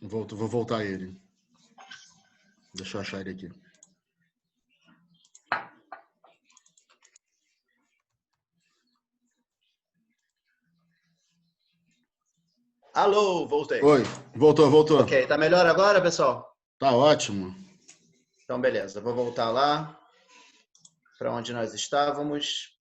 Vou voltar ele. Deixa eu achar ele aqui. Alô, voltei. Oi, voltou. Ok, tá melhor agora, pessoal? Tá ótimo. Então, beleza. Vou voltar lá para onde nós estávamos.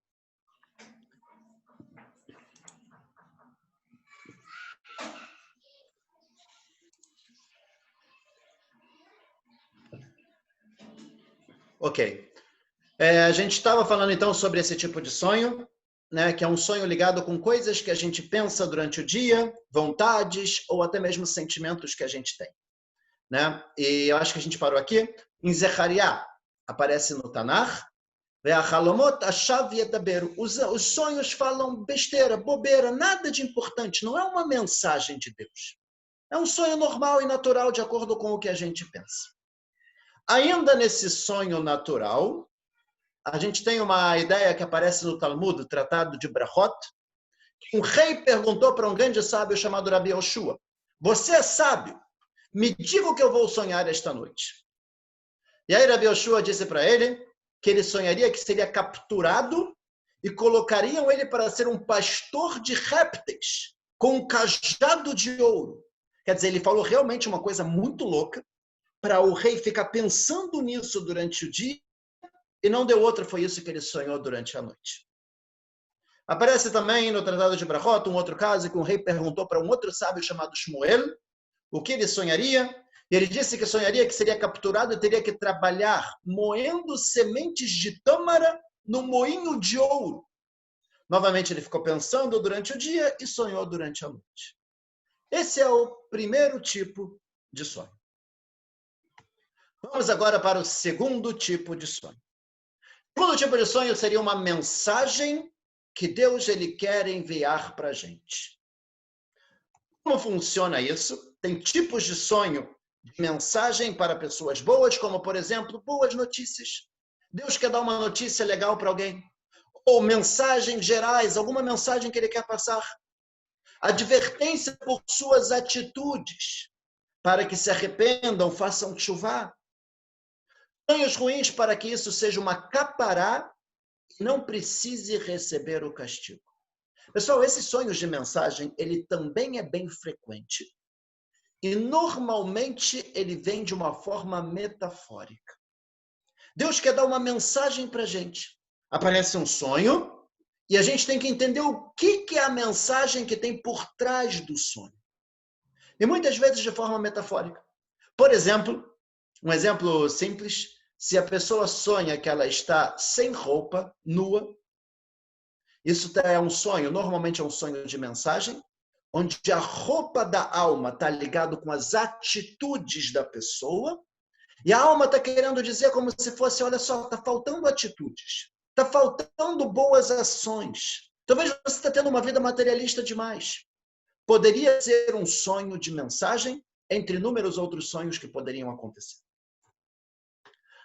Ok. A gente estava falando então sobre esse tipo de sonho, né, que é um sonho ligado com coisas que a gente pensa durante o dia, vontades ou até mesmo sentimentos que a gente tem, né? E eu acho que a gente parou aqui. Em Zechariah, aparece no Tanar, os sonhos falam besteira, bobeira, nada de importante, não é uma mensagem de Deus. É um sonho normal e natural de acordo com o que a gente pensa. Ainda nesse sonho natural, a gente tem uma ideia que aparece no Talmud, o Tratado de Brachot. Um rei perguntou para um grande sábio chamado Rabi Yoshua: você é sábio, me diga o que eu vou sonhar esta noite. E aí Rabi Yoshua disse para ele que ele sonharia que seria capturado e colocariam ele para ser um pastor de répteis com um cajado de ouro. Quer dizer, ele falou realmente uma coisa muito louca para o rei ficar pensando nisso durante o dia. E não deu outra, foi isso que ele sonhou durante a noite. Aparece também no Tratado de Brachot um outro caso que um rei perguntou para um outro sábio chamado Shmuel o que ele sonharia. E ele disse que sonharia que seria capturado e teria que trabalhar moendo sementes de tâmara no moinho de ouro. Novamente ele ficou pensando durante o dia e sonhou durante a noite. Esse é o primeiro tipo de sonho. Vamos agora para o segundo tipo de sonho. O segundo tipo de sonho seria uma mensagem que Deus ele quer enviar para a gente. Como funciona isso? Tem tipos de sonho, de mensagem para pessoas boas, como, por exemplo, boas notícias. Deus quer dar uma notícia legal para alguém. Ou mensagens gerais, alguma mensagem que ele quer passar. Advertência por suas atitudes, para que se arrependam, façam chuvá. Sonhos ruins para que isso seja uma capará e não precise receber o castigo. Pessoal, esses sonhos de mensagem, ele também é bem frequente. E normalmente ele vem de uma forma metafórica. Deus quer dar uma mensagem para a gente. Aparece um sonho e a gente tem que entender o que é a mensagem que tem por trás do sonho. E muitas vezes de forma metafórica. Por exemplo, um exemplo simples, se a pessoa sonha que ela está sem roupa, nua, isso é um sonho, normalmente é um sonho de mensagem, onde a roupa da alma está ligado com as atitudes da pessoa, e a alma está querendo dizer como se fosse, olha só, está faltando atitudes, está faltando boas ações. Talvez você está tendo uma vida materialista demais. Poderia ser um sonho de mensagem, entre inúmeros outros sonhos que poderiam acontecer.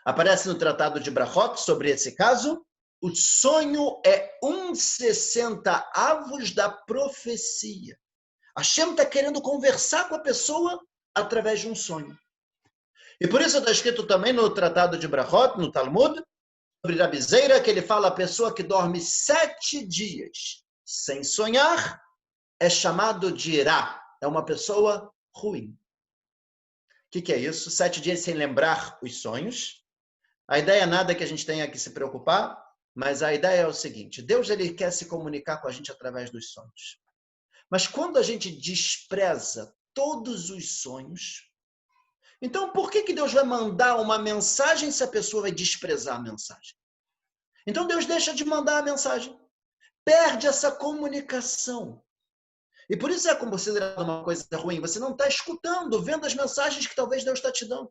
Aparece no Tratado de Brachot sobre esse caso. O sonho é 1/60 da profecia. Hashem está querendo conversar com a pessoa através de um sonho. E por isso está escrito também no Tratado de Brachot, no Talmud, sobre Rabi Zeira, que ele fala a pessoa que dorme 7 dias sem sonhar é chamado de irá. É uma pessoa ruim. O que é isso? 7 dias sem lembrar os sonhos. A ideia é nada que a gente tenha que se preocupar, mas a ideia é o seguinte: Deus ele quer se comunicar com a gente através dos sonhos. Mas quando a gente despreza todos os sonhos, então por que Deus vai mandar uma mensagem se a pessoa vai desprezar a mensagem? Então Deus deixa de mandar a mensagem. Perde essa comunicação. E por isso é considerado uma coisa ruim. Você não está escutando, vendo as mensagens que talvez Deus está te dando.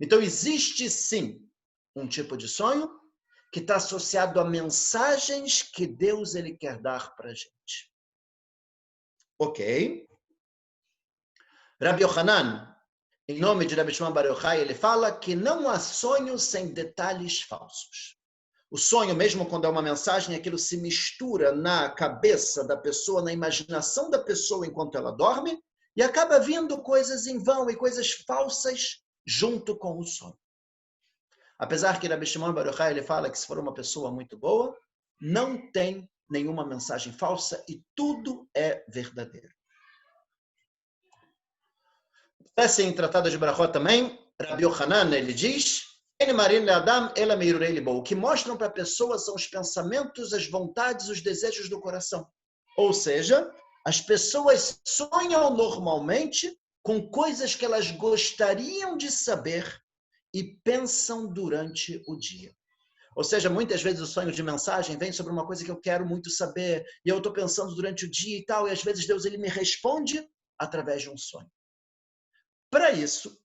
Então existe sim um tipo de sonho que está associado a mensagens que Deus ele quer dar para a gente. Ok. Rabbi Yohanan, em nome de Rabbi Shimon Bar Yochai, ele fala que não há sonho sem detalhes falsos. O sonho, mesmo quando é uma mensagem, aquilo se mistura na cabeça da pessoa, na imaginação da pessoa enquanto ela dorme, e acaba vindo coisas em vão e coisas falsas junto com o sonho. Apesar que Rabbi Shimon Bar Yochai, ele fala que se for uma pessoa muito boa, não tem nenhuma mensagem falsa e tudo é verdadeiro. Parece em Tratado de Brachot também, Rabbi Yochanan, ele diz, o que mostram para a pessoa são os pensamentos, as vontades, os desejos do coração. Ou seja, as pessoas sonham normalmente com coisas que elas gostariam de saber e pensam durante o dia. Ou seja, muitas vezes o sonho de mensagem vem sobre uma coisa que eu quero muito saber, e eu estou pensando durante o dia e tal, e às vezes Deus ele me responde através de um sonho. Para isso,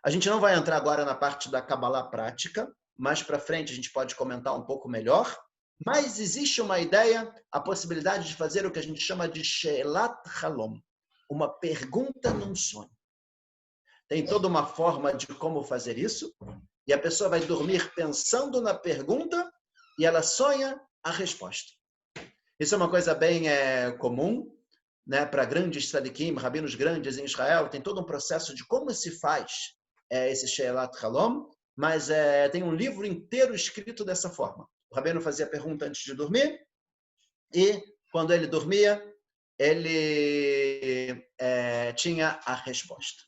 a gente não vai entrar agora na parte da Kabbalah prática, mais para frente a gente pode comentar um pouco melhor, mas existe uma ideia, a possibilidade de fazer o que a gente chama de She'elat Halom, uma pergunta num sonho. Tem toda uma forma de como fazer isso, e a pessoa vai dormir pensando na pergunta e ela sonha a resposta. Isso é uma coisa bem comum, né, para grandes tzadikim, rabinos grandes em Israel. Tem todo um processo de como se faz esse She'elat Halom, mas tem um livro inteiro escrito dessa forma. O rabino fazia a pergunta antes de dormir e, quando ele dormia, ele tinha a resposta.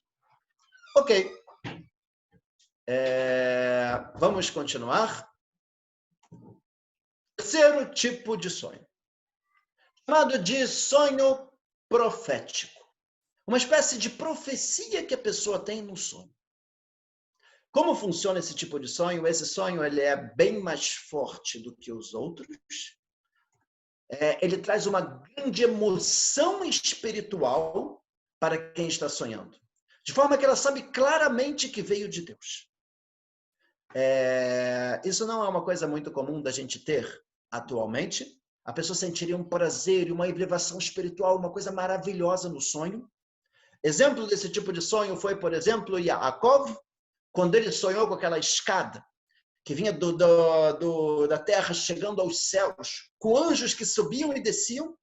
Ok. Vamos continuar. Terceiro tipo de sonho, chamado de sonho profético. Uma espécie de profecia que a pessoa tem no sonho. Como funciona esse tipo de sonho? Esse sonho ele é bem mais forte do que os outros. Ele traz uma grande emoção espiritual para quem está sonhando. De forma que ela sabe claramente que veio de Deus. Isso não é uma coisa muito comum da gente ter atualmente. A pessoa sentiria um prazer e uma elevação espiritual, uma coisa maravilhosa no sonho. Exemplo desse tipo de sonho foi, por exemplo, Yaakov, quando ele sonhou com aquela escada que vinha da terra chegando aos céus, com anjos que subiam e desciam.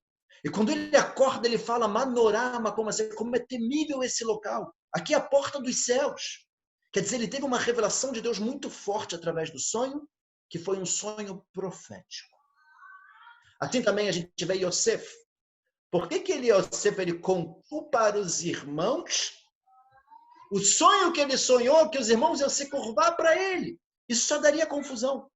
E quando ele acorda, ele fala, Manorama, como é temível esse local. Aqui é a porta dos céus. Quer dizer, ele teve uma revelação de Deus muito forte através do sonho, que foi um sonho profético. Assim também a gente vê Yosef. Por que Yosef ele contou para os irmãos o sonho que ele sonhou, que os irmãos iam se curvar para ele? Isso só daria confusão.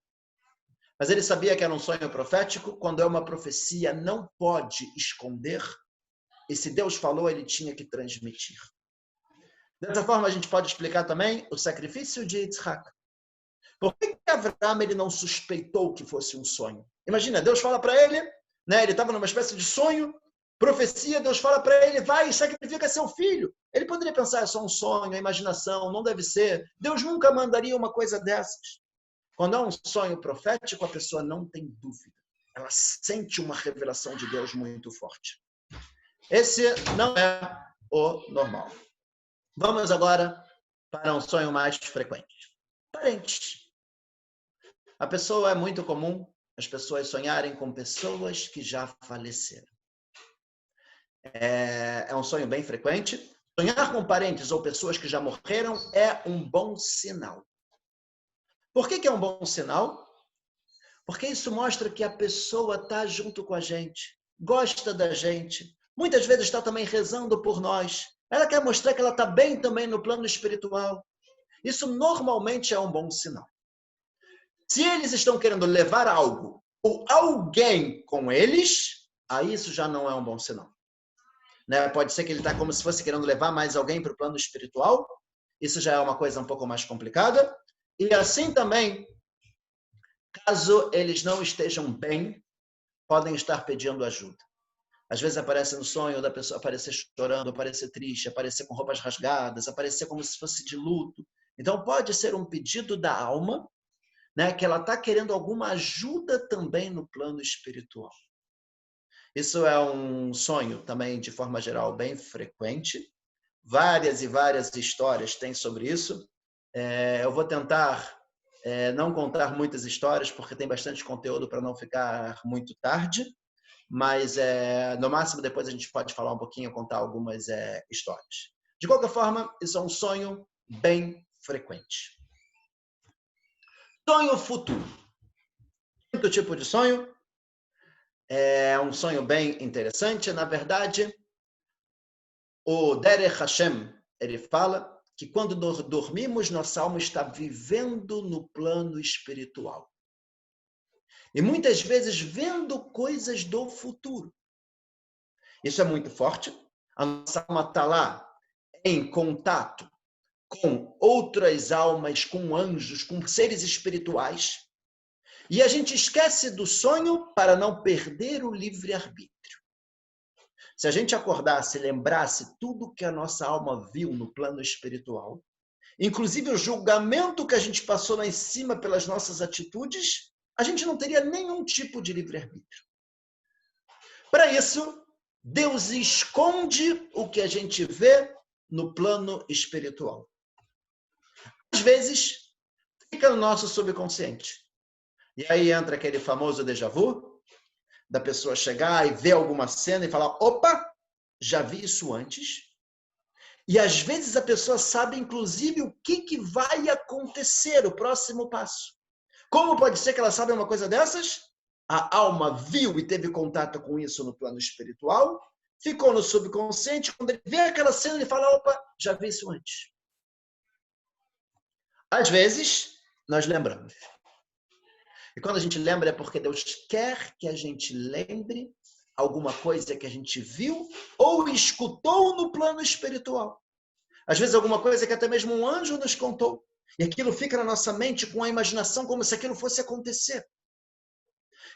Mas ele sabia que era um sonho profético. Quando é uma profecia, não pode esconder. E se Deus falou, ele tinha que transmitir. Dessa forma, a gente pode explicar também o sacrifício de Yitzhak. Por que Avraham ele não suspeitou que fosse um sonho? Imagina, Deus fala para ele, né, ele estava numa espécie de sonho, profecia, Deus fala para ele, vai e sacrifica seu filho. Ele poderia pensar, é só um sonho, é imaginação, não deve ser. Deus nunca mandaria uma coisa dessas. Quando é um sonho profético, a pessoa não tem dúvida. Ela sente uma revelação de Deus muito forte. Esse não é o normal. Vamos agora para um sonho mais frequente. Parentes. A pessoa é muito comum as pessoas sonharem com pessoas que já faleceram. É um sonho bem frequente. Sonhar com parentes ou pessoas que já morreram é um bom sinal. Por que é um bom sinal? Porque isso mostra que a pessoa está junto com a gente, gosta da gente, muitas vezes está também rezando por nós. Ela quer mostrar que ela está bem também no plano espiritual. Isso normalmente é um bom sinal. Se eles estão querendo levar algo ou alguém com eles, aí isso já não é um bom sinal. Né? Pode ser que ele está como se fosse querendo levar mais alguém para o plano espiritual. Isso já é uma coisa um pouco mais complicada. E assim também, caso eles não estejam bem, podem estar pedindo ajuda. Às vezes aparece no sonho da pessoa aparecer chorando, aparecer triste, aparecer com roupas rasgadas, aparecer como se fosse de luto. Então pode ser um pedido da alma, né, que ela está querendo alguma ajuda também no plano espiritual. Isso é um sonho também, de forma geral, bem frequente. Várias e várias histórias tem sobre isso. Eu vou tentar não contar muitas histórias, porque tem bastante conteúdo para não ficar muito tarde. mas no máximo depois a gente pode falar um pouquinho, contar algumas histórias. De qualquer forma, isso é um sonho bem frequente. Sonho futuro. Quinto tipo de sonho é um sonho bem interessante. Na verdade, o Derech Hashem, ele fala que quando dormimos, nossa alma está vivendo no plano espiritual. E muitas vezes vendo coisas do futuro. Isso é muito forte. A nossa alma está lá em contato com outras almas, com anjos, com seres espirituais. E a gente esquece do sonho para não perder o livre-arbítrio. Se a gente acordasse e lembrasse tudo que a nossa alma viu no plano espiritual, inclusive o julgamento que a gente passou lá em cima pelas nossas atitudes, a gente não teria nenhum tipo de livre-arbítrio. Para isso, Deus esconde o que a gente vê no plano espiritual. Às vezes, fica no nosso subconsciente. E aí entra aquele famoso déjà vu, da pessoa chegar e ver alguma cena e falar, opa, já vi isso antes. E às vezes a pessoa sabe, inclusive, o que vai acontecer, o próximo passo. Como pode ser que ela saiba uma coisa dessas? A alma viu e teve contato com isso no plano espiritual, ficou no subconsciente, quando ele vê aquela cena, ele fala, opa, já vi isso antes. Às vezes, nós lembramos. E quando a gente lembra é porque Deus quer que a gente lembre alguma coisa que a gente viu ou escutou no plano espiritual. Às vezes alguma coisa que até mesmo um anjo nos contou. E aquilo fica na nossa mente com a imaginação como se aquilo fosse acontecer.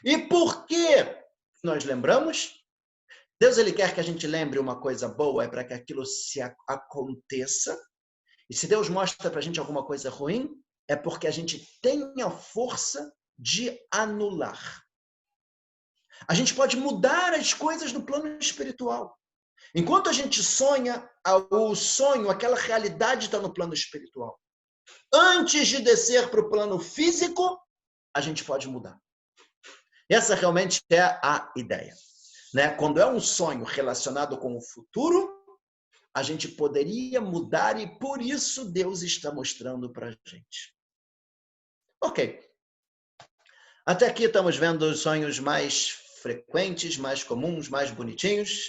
E por que nós lembramos? Deus ele quer que a gente lembre uma coisa boa, é para que aquilo se aconteça. E se Deus mostra para a gente alguma coisa ruim, é porque a gente tem a força de anular. A gente pode mudar as coisas no plano espiritual. Enquanto a gente sonha, o sonho, aquela realidade está no plano espiritual. Antes de descer para o plano físico, a gente pode mudar. Essa realmente é a ideia. Né? Quando é um sonho relacionado com o futuro, a gente poderia mudar e por isso Deus está mostrando para a gente. Ok. Até aqui estamos vendo os sonhos mais frequentes, mais comuns, mais bonitinhos,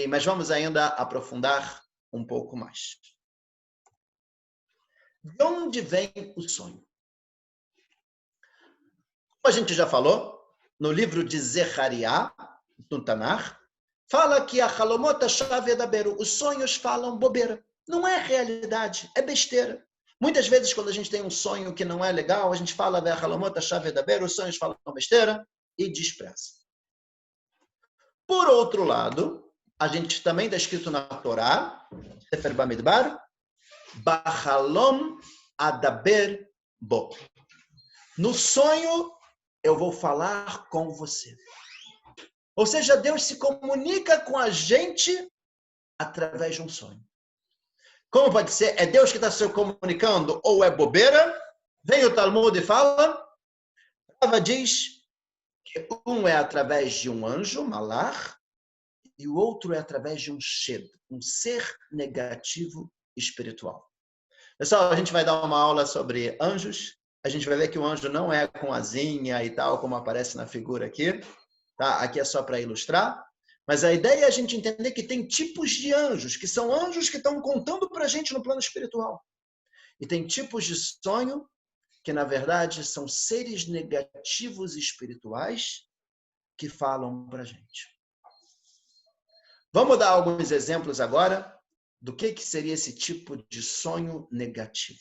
mas vamos ainda aprofundar um pouco mais. De onde vem o sonho? Como a gente já falou, no livro de Zechariah, no Tanar, fala que a Halomot Chave da Beru, os sonhos falam bobeira. Não é realidade, é besteira. Muitas vezes, quando a gente tem um sonho que não é legal, a gente fala a Halomot Chave da Beru, os sonhos falam besteira e despreza. Por outro lado, a gente também está escrito na Torá, Sefer Bamidbar, Bachalom Adaber Bo. No sonho, eu vou falar com você. Ou seja, Deus se comunica com a gente através de um sonho. Como pode ser? É Deus que está se comunicando ou é bobeira? Vem o Talmud e fala, Rava diz que um é através de um anjo, Malach, e o outro é através de um Shed, um ser negativo espiritual. Pessoal, a gente vai dar uma aula sobre anjos. A gente vai ver que o anjo não é com asinha e tal, como aparece na figura aqui. Tá? Aqui é só para ilustrar. Mas a ideia é a gente entender que tem tipos de anjos, que são anjos que estão contando para a gente no plano espiritual. E tem tipos de sonho que, na verdade, são seres negativos espirituais que falam para a gente. Vamos dar alguns exemplos agora do que seria esse tipo de sonho negativo.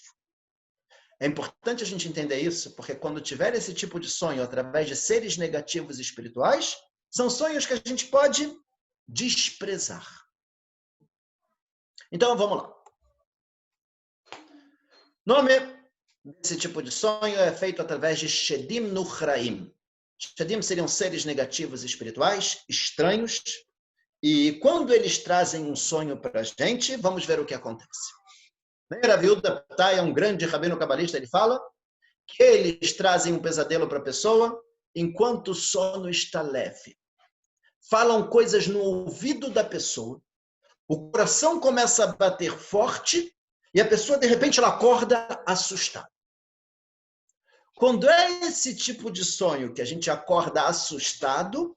É importante a gente entender isso, porque quando tiver esse tipo de sonho através de seres negativos espirituais, são sonhos que a gente pode desprezar. Então, vamos lá. O nome desse tipo de sonho é feito através de Shedim Nuchraim. Shedim seriam seres negativos espirituais, estranhos, e quando eles trazem um sonho para a gente, vamos ver o que acontece. Rav Yehuda Patai é um grande rabino cabalista, ele fala que eles trazem um pesadelo para a pessoa enquanto o sono está leve. falam coisas no ouvido da pessoa, o coração começa a bater forte e a pessoa, de repente, ela acorda assustada. Quando é esse tipo de sonho que a gente acorda assustado,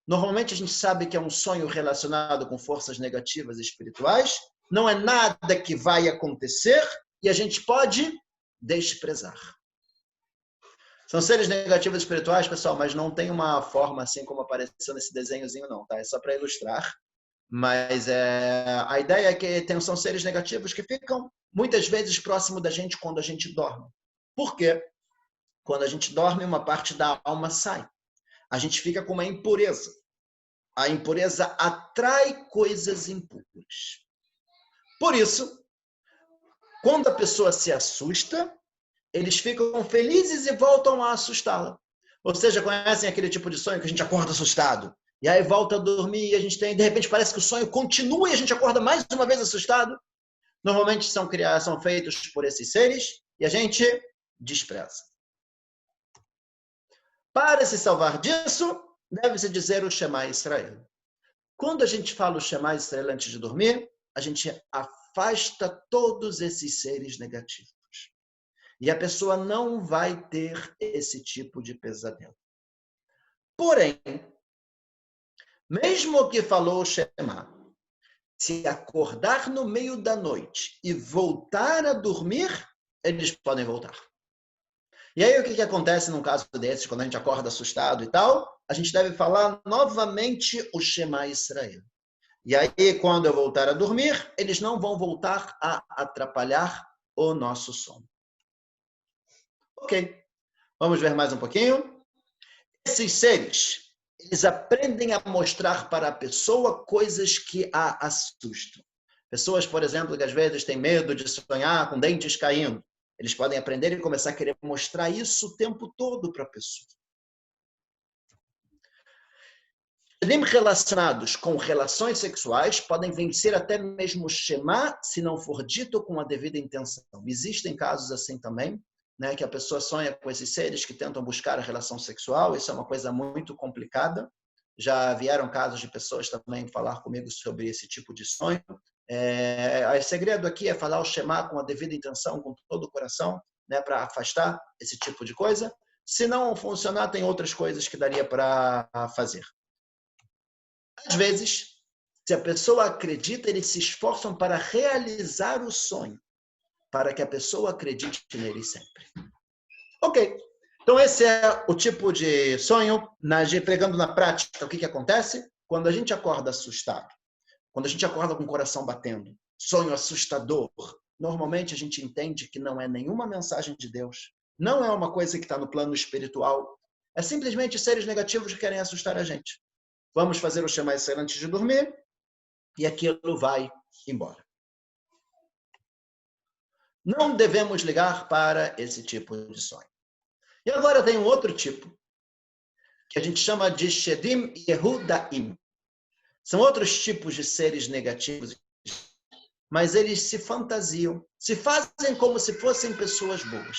normalmente a gente sabe que é um sonho relacionado com forças negativas espirituais, não é nada que vai acontecer e a gente pode desprezar. São seres negativos espirituais, pessoal, mas não tem uma forma assim como apareceu nesse desenhozinho não, tá? É só para ilustrar. Mas a ideia é que são seres negativos que ficam muitas vezes próximo da gente quando a gente dorme. Por quê? Quando a gente dorme, uma parte da alma sai. A gente fica com uma impureza. A impureza atrai coisas impuras. Por isso, quando a pessoa se assusta, eles ficam felizes e voltam a assustá-la. Ou seja, conhecem aquele tipo de sonho que a gente acorda assustado, e aí volta a dormir e a gente tem, de repente parece que o sonho continua e a gente acorda mais uma vez assustado. Normalmente são feitos por esses seres e a gente despreza. Para se salvar disso, deve-se dizer o Shema Israel. Quando a gente fala o Shema Israel antes de dormir, a gente afasta todos esses seres negativos. E a pessoa não vai ter esse tipo de pesadelo. Porém, mesmo que falou o Shema, se acordar no meio da noite e voltar a dormir, eles podem voltar. E aí o que acontece num caso desses, quando a gente acorda assustado e tal? A gente deve falar novamente o Shema Israel. E aí, quando eu voltar a dormir, eles não vão voltar a atrapalhar o nosso sono. Ok, vamos ver mais um pouquinho. Esses seres, eles aprendem a mostrar para a pessoa coisas que a assustam. Pessoas, por exemplo, que às vezes têm medo de sonhar com dentes caindo. Eles podem aprender e começar a querer mostrar isso o tempo todo para a pessoa. Relacionados com relações sexuais podem vencer até mesmo o Shema se não for dito com a devida intenção. Existem casos assim também, né, que a pessoa sonha com esses seres que tentam buscar a relação sexual. Isso é uma coisa muito complicada. Já vieram casos de pessoas também falar comigo sobre esse tipo de sonho. O segredo aqui é falar o Shema com a devida intenção, com todo o coração, né, para afastar esse tipo de coisa. Se não funcionar, tem outras coisas que daria para fazer. Às vezes, se a pessoa acredita, eles se esforçam para realizar o sonho, para que a pessoa acredite nele sempre. Ok, então esse é o tipo de sonho, pregando na prática, o que acontece? Quando a gente acorda assustado, quando a gente acorda com o coração batendo, sonho assustador, normalmente a gente entende que não é nenhuma mensagem de Deus, não é uma coisa que está no plano espiritual, é simplesmente seres negativos que querem assustar a gente. Vamos fazer o Shema Israel antes de dormir e aquilo vai embora. Não devemos ligar para esse tipo de sonho. E agora tem um outro tipo, que a gente chama de Shedim Yehudaim. São outros tipos de seres negativos, mas eles se fantasiam, se fazem como se fossem pessoas boas.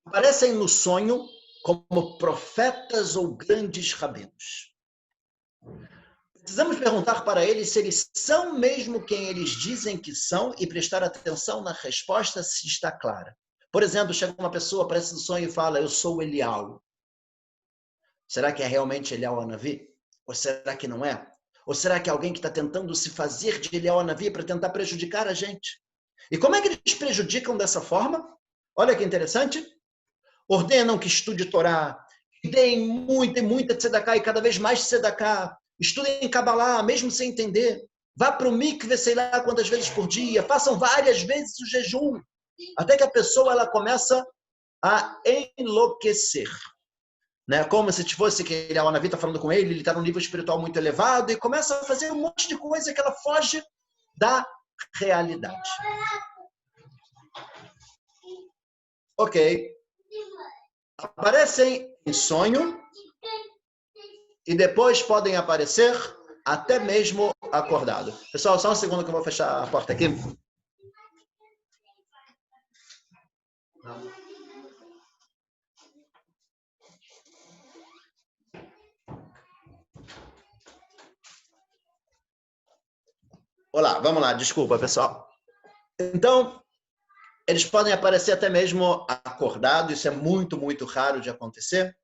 Aparecem no sonho como profetas ou grandes rabinos. Precisamos perguntar para eles se eles são mesmo quem eles dizem que são e prestar atenção na resposta se está clara. Por exemplo, chega uma pessoa, aparece no sonho e fala, eu sou Eliau. Será que é realmente Eliau Hanavi? Ou será que não é? Ou será que é alguém que está tentando se fazer de Eliau Hanavi para tentar prejudicar a gente? E como é que eles prejudicam dessa forma? Olha que interessante. Ordenam que estude Torá, que deem muita tzedakah e cada vez mais tzedakah. Estudem Kabbalah, mesmo sem entender. Vá para o mikve, sei lá quantas vezes por dia. Façam várias vezes o jejum. Até que a pessoa ela começa a enlouquecer. Né? Como se fosse que a Anavi está falando com ele está num nível espiritual muito elevado e começa a fazer um monte de coisa que ela foge da realidade. Ok. Aparecem em sonho e depois podem aparecer até mesmo acordado. Pessoal, só um segundo que eu vou fechar a porta aqui. Olá, vamos lá, desculpa, pessoal. Então, eles podem aparecer até mesmo acordados, isso é muito, muito raro de acontecer,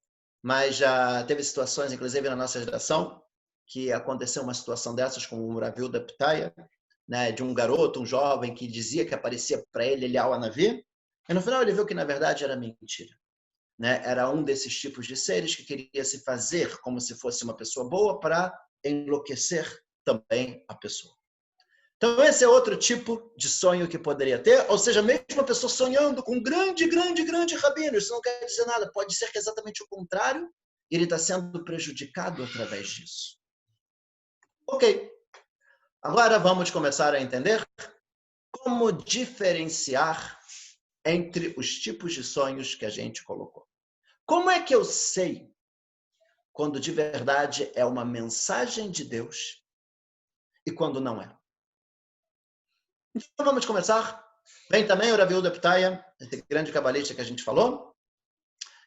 mas já teve situações, inclusive na nossa geração, que aconteceu uma situação dessas com o Ravilda Pitaya, né, de um garoto, um jovem que dizia que aparecia para ele Eliyahu Hanavi, e no final ele viu que na verdade era mentira. Né? Era um desses tipos de seres que queria se fazer como se fosse uma pessoa boa para enlouquecer também a pessoa. Então, esse é outro tipo de sonho que poderia ter, ou seja, mesmo uma pessoa sonhando com um grande, grande, grande rabino, isso não quer dizer nada, pode ser que é exatamente o contrário, ele está sendo prejudicado através disso. Ok, agora vamos começar a entender como diferenciar entre os tipos de sonhos que a gente colocou. Como é que eu sei quando de verdade é uma mensagem de Deus e quando não é? Então vamos começar. Vem também o Ravilda Pitaya, esse grande cabalista que a gente falou.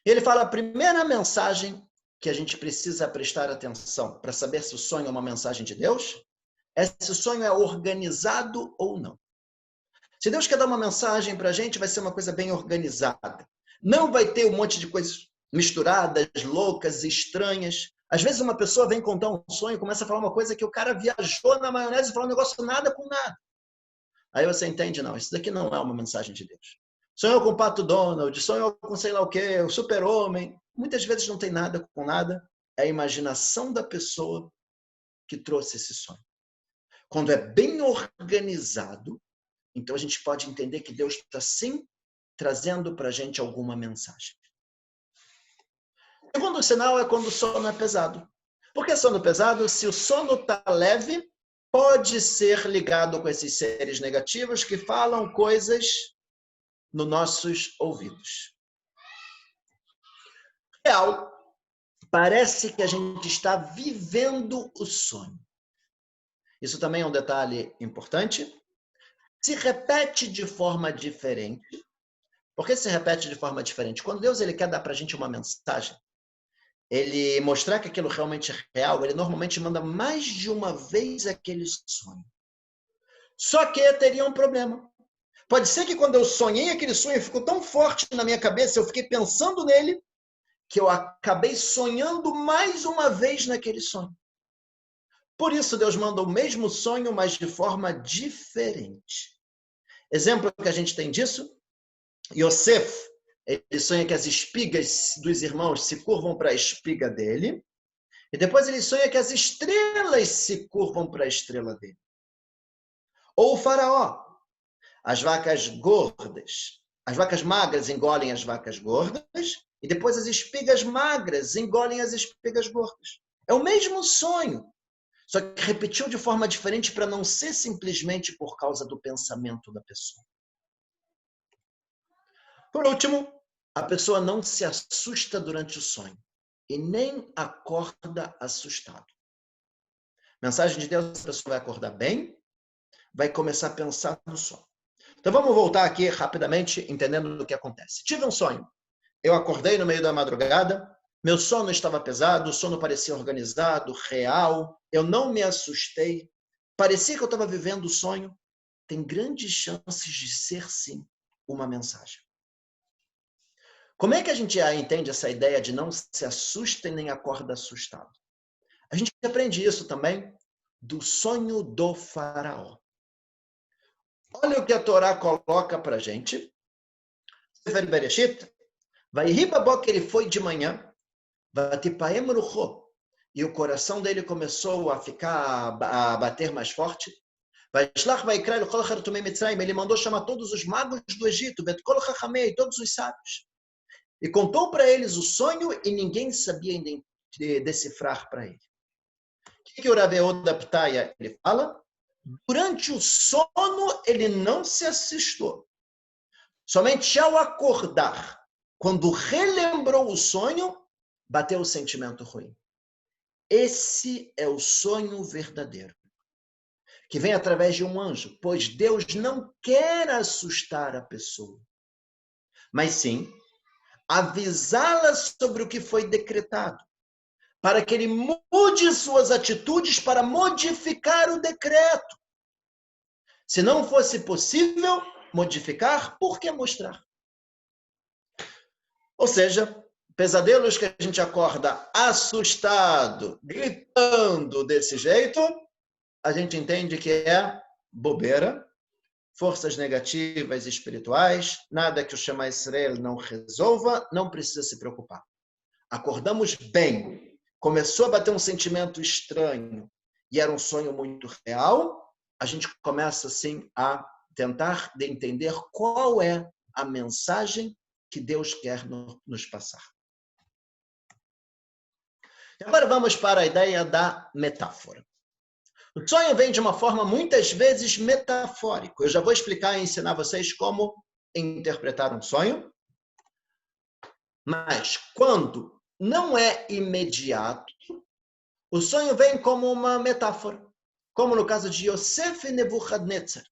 E ele fala a primeira mensagem que a gente precisa prestar atenção para saber se o sonho é uma mensagem de Deus, é se o sonho é organizado ou não. Se Deus quer dar uma mensagem para a gente, vai ser uma coisa bem organizada. Não vai ter um monte de coisas misturadas, loucas, estranhas. Às vezes uma pessoa vem contar um sonho e começa a falar uma coisa que o cara viajou na maionese e falou um negócio nada com nada. Aí você entende, não, isso daqui não é uma mensagem de Deus. Sonhou com o Pato Donald, sonhou com sei lá o quê, o super-homem. Muitas vezes não tem nada com nada. É a imaginação da pessoa que trouxe esse sonho. Quando é bem organizado, então a gente pode entender que Deus está sim trazendo para a gente alguma mensagem. O segundo sinal é quando o sono é pesado. Por que sono pesado? Se o sono está leve, pode ser ligado com esses seres negativos que falam coisas nos nossos ouvidos. Real, parece que a gente está vivendo o sonho. Isso também é um detalhe importante. Se repete de forma diferente. Por que se repete de forma diferente? Quando Deus ele quer dar para a gente uma mensagem, ele mostrar que aquilo realmente é real, ele normalmente manda mais de uma vez aquele sonho. Só que teria um problema. Pode ser que quando eu sonhei aquele sonho, ficou tão forte na minha cabeça, eu fiquei pensando nele, que eu acabei sonhando mais uma vez naquele sonho. Por isso, Deus manda o mesmo sonho, mas de forma diferente. Exemplo que a gente tem disso, Yosef, ele sonha que as espigas dos irmãos se curvam para a espiga dele, e depois ele sonha que as estrelas se curvam para a estrela dele. Ou o faraó, as vacas gordas, as vacas magras engolem as vacas gordas, e depois as espigas magras engolem as espigas gordas. É o mesmo sonho, só que repetiu de forma diferente para não ser simplesmente por causa do pensamento da pessoa. Por último, a pessoa não se assusta durante o sonho e nem acorda assustado. Mensagem de Deus, a pessoa vai acordar bem, vai começar a pensar no sonho. Então vamos voltar aqui rapidamente, entendendo o que acontece. Tive um sonho. Eu acordei no meio da madrugada, meu sono estava pesado, o sono parecia organizado, real, eu não me assustei, parecia que eu estava vivendo o sonho. Tem grandes chances de ser, sim, uma mensagem. Como é que a gente entende essa ideia de não se assusta e nem acorda assustado? A gente aprende isso também do sonho do faraó. Olha o que a Torá coloca para a gente. Sefer Bereshit, Vayhi baboker, ele foi de manhã, Vatipaem rucho, e o coração dele começou a bater mais forte. Vaishlach vaikra l'chol chartumei Mitzrayim, ele mandou chamar todos os magos do Egito, Vetkol chachamei, todos os sábios. E contou para eles o sonho e ninguém sabia decifrar para ele. O que o Ravilda Pitaya ele fala? Durante o sono ele não se assustou. Somente ao acordar, quando relembrou o sonho, bateu o sentimento ruim. Esse é o sonho verdadeiro, que vem através de um anjo, pois Deus não quer assustar a pessoa, mas sim avisá-la sobre o que foi decretado, para que ele mude suas atitudes para modificar o decreto. Se não fosse possível modificar, por que mostrar? Ou seja, pesadelos que a gente acorda assustado, gritando desse jeito, a gente entende que é bobeira, forças negativas espirituais, nada que o Shema Israel não resolva, não precisa se preocupar. Acordamos bem, começou a bater um sentimento estranho e era um sonho muito real, a gente começa assim a tentar entender qual é a mensagem que Deus quer nos passar. Agora vamos para a ideia da metáfora. O sonho vem de uma forma muitas vezes metafórica. Eu já vou explicar e ensinar vocês como interpretar um sonho. Mas quando não é imediato, o sonho vem como uma metáfora. Como no caso de Yosef e Nebuchadnezzar.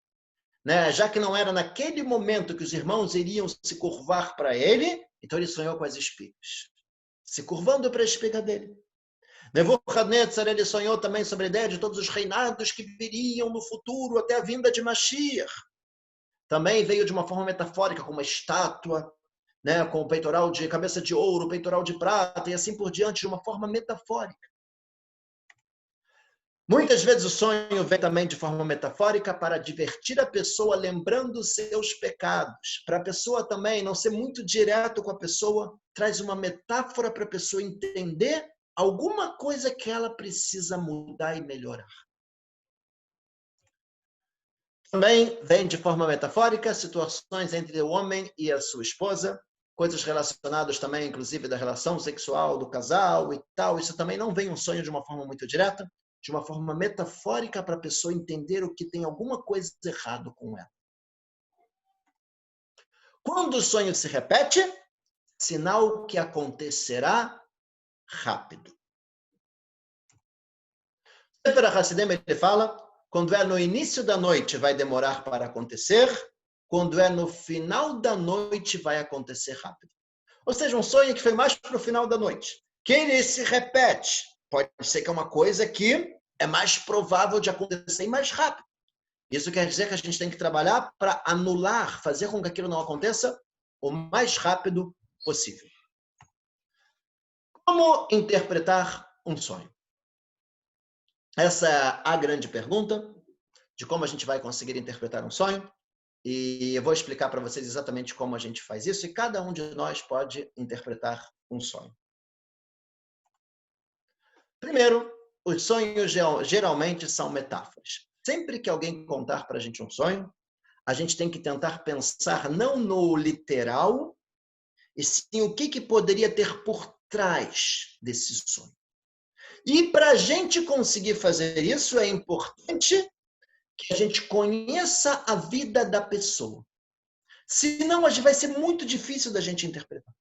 Já que não era naquele momento que os irmãos iriam se curvar para ele, então ele sonhou com as espigas, se curvando para a espiga dele. Nebuchadnezzar, ele sonhou também sobre a ideia de todos os reinados que viriam no futuro até a vinda de Mashiach. Também veio de uma forma metafórica, com uma estátua, com o peitoral de cabeça de ouro, peitoral de prata e assim por diante, de uma forma metafórica. Muitas vezes o sonho vem também de forma metafórica para divertir a pessoa, lembrando seus pecados. Para a pessoa também não ser muito direto com a pessoa, traz uma metáfora para a pessoa entender alguma coisa que ela precisa mudar e melhorar. Também vem de forma metafórica situações entre o homem e a sua esposa, coisas relacionadas também, inclusive, da relação sexual do casal e tal. Isso também não vem um sonho de uma forma muito direta, de uma forma metafórica para a pessoa entender o que tem alguma coisa errada com ela. Quando o sonho se repete, sinal que acontecerá rápido. O Sefer HaChassidim, ele fala, quando é no início da noite vai demorar para acontecer, quando é no final da noite vai acontecer rápido. Ou seja, um sonho que foi mais para o final da noite, que ele se repete, pode ser que é uma coisa que é mais provável de acontecer e mais rápido. Isso quer dizer que a gente tem que trabalhar para anular, fazer com que aquilo não aconteça o mais rápido possível. Como interpretar um sonho? Essa é a grande pergunta de como a gente vai conseguir interpretar um sonho. E eu vou explicar para vocês exatamente como a gente faz isso e cada um de nós pode interpretar um sonho. Primeiro, os sonhos geralmente são metáforas. Sempre que alguém contar para a gente um sonho, a gente tem que tentar pensar não no literal, e sim o que poderia ter por trás desse sonho. E para a gente conseguir fazer isso, é importante que a gente conheça a vida da pessoa. Senão, vai ser muito difícil da gente interpretar.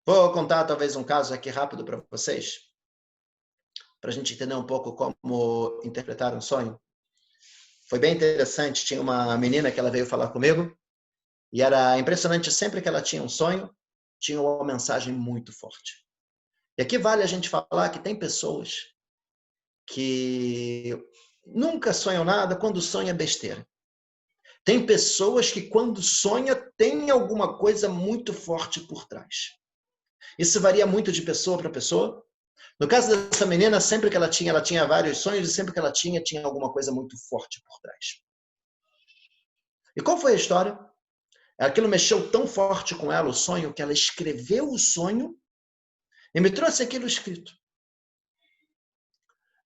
Vou contar talvez um caso aqui rápido para vocês, para a gente entender um pouco como interpretar um sonho. Foi bem interessante, tinha uma menina que ela veio falar comigo, e era impressionante, sempre que ela tinha um sonho, tinha uma mensagem muito forte. E aqui vale a gente falar que tem pessoas que nunca sonham nada, quando sonha besteira. Tem pessoas que quando sonha tem alguma coisa muito forte por trás. Isso varia muito de pessoa para pessoa. No caso dessa menina, sempre que ela tinha vários sonhos e sempre que ela tinha alguma coisa muito forte por trás. E qual foi a história? Aquilo mexeu tão forte com ela, o sonho, que ela escreveu o sonho e me trouxe aquilo escrito.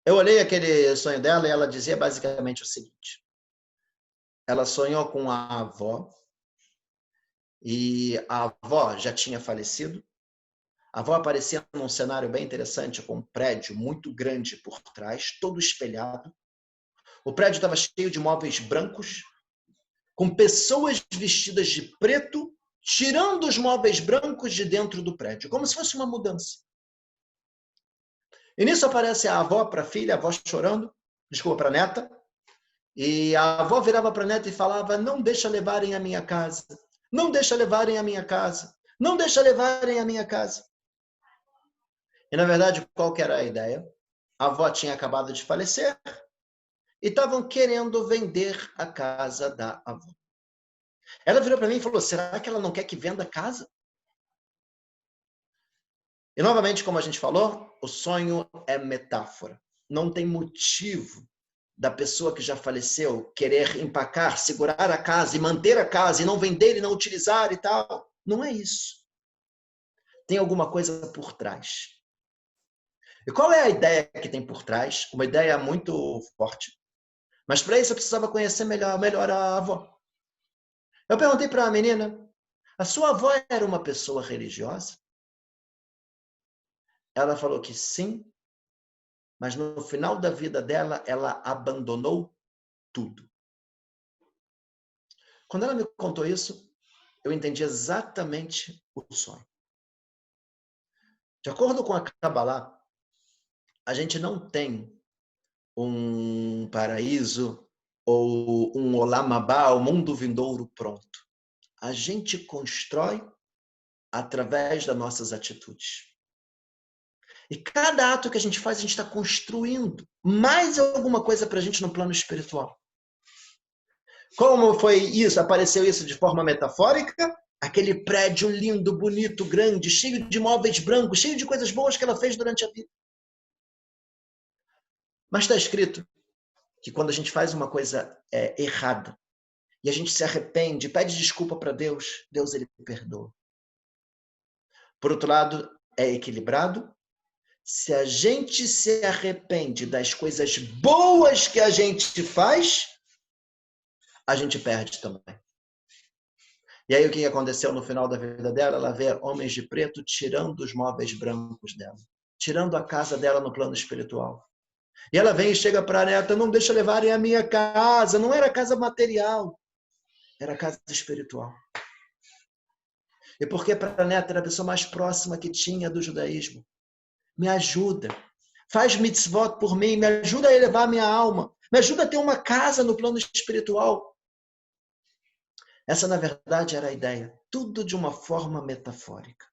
Eu olhei aquele sonho dela e ela dizia basicamente o seguinte. Ela sonhou com a avó e a avó já tinha falecido. A avó aparecia num cenário bem interessante, com um prédio muito grande por trás, todo espelhado. O prédio estava cheio de móveis brancos, com pessoas vestidas de preto, tirando os móveis brancos de dentro do prédio, como se fosse uma mudança. E nisso aparece a avó para a filha, a avó chorando, desculpa, para a neta, e a avó virava para a neta e falava, não deixa levarem a minha casa, não deixa levarem a minha casa, não deixa levarem a minha casa. E, na verdade, qual que era a ideia? A avó tinha acabado de falecer e estavam querendo vender a casa da avó. Ela virou para mim e falou, será que ela não quer que venda a casa? E novamente, como a gente falou, o sonho é metáfora. Não tem motivo da pessoa que já faleceu querer empacar, segurar a casa e manter a casa e não vender e não utilizar e tal. Não é isso. Tem alguma coisa por trás. E qual é a ideia que tem por trás? Uma ideia muito forte. Mas para isso eu precisava conhecer melhor a avó. Eu perguntei para a menina, a sua avó era uma pessoa religiosa? Ela falou que sim, mas no final da vida dela, ela abandonou tudo. Quando ela me contou isso, eu entendi exatamente o sonho. De acordo com a Kabbalah, a gente não tem um paraíso ou um Olam Haba, o mundo vindouro pronto. A gente constrói através das nossas atitudes. E cada ato que a gente faz, a gente está construindo mais alguma coisa para a gente no plano espiritual. Como foi isso? Apareceu isso de forma metafórica? Aquele prédio lindo, bonito, grande, cheio de móveis brancos, cheio de coisas boas que ela fez durante a vida. Mas está escrito que quando a gente faz uma coisa errada e a gente se arrepende, pede desculpa para Deus, Deus ele perdoa. Por outro lado, é equilibrado. Se a gente se arrepende das coisas boas que a gente faz, a gente perde também. E aí o que aconteceu no final da vida dela? Ela vê homens de preto tirando os móveis brancos dela, tirando a casa dela no plano espiritual. E ela vem e chega para a neta, não deixa levarem a minha casa, não era casa material, era casa espiritual. E porque para a neta era a pessoa mais próxima que tinha do judaísmo. Me ajuda, faz mitzvot por mim, me ajuda a elevar a minha alma, me ajuda a ter uma casa no plano espiritual. Essa, na verdade, era a ideia. Tudo de uma forma metafórica.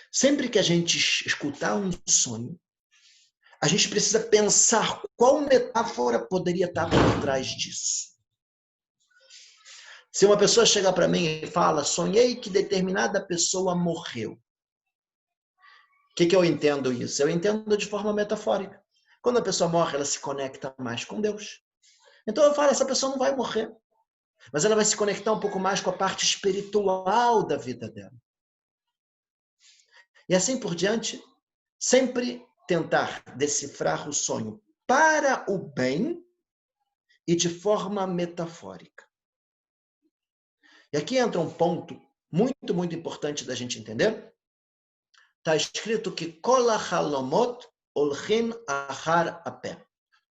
Sempre que a gente escutar um sonho, a gente precisa pensar qual metáfora poderia estar por trás disso. Se uma pessoa chega para mim e fala, sonhei que determinada pessoa morreu. O que eu entendo isso? Eu entendo de forma metafórica. Quando a pessoa morre, ela se conecta mais com Deus. Então eu falo, essa pessoa não vai morrer. Mas ela vai se conectar um pouco mais com a parte espiritual da vida dela. E assim por diante, sempre tentar decifrar o sonho para o bem e de forma metafórica. E aqui entra um ponto muito, muito importante da gente entender. Está escrito que Kol halomot olchin achar apé.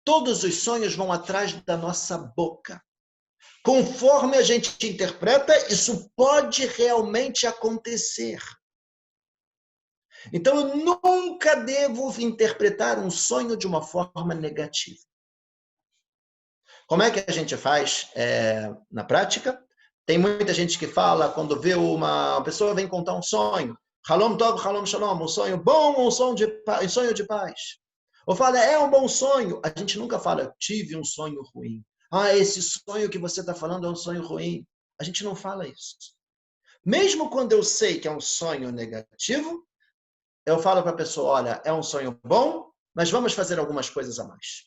Todos os sonhos vão atrás da nossa boca. Conforme a gente interpreta, isso pode realmente acontecer. Então, eu nunca devo interpretar um sonho de uma forma negativa. Como é que a gente faz na prática? Tem muita gente que fala, quando vê uma pessoa vem contar um sonho, Halom Tov, Halom Shalom, um sonho bom, um sonho de paz. Ou fala, é um bom sonho. A gente nunca fala, tive um sonho ruim. Ah, esse sonho que você está falando é um sonho ruim. A gente não fala isso. Mesmo quando eu sei que é um sonho negativo, eu falo para a pessoa, olha, é um sonho bom, mas vamos fazer algumas coisas a mais.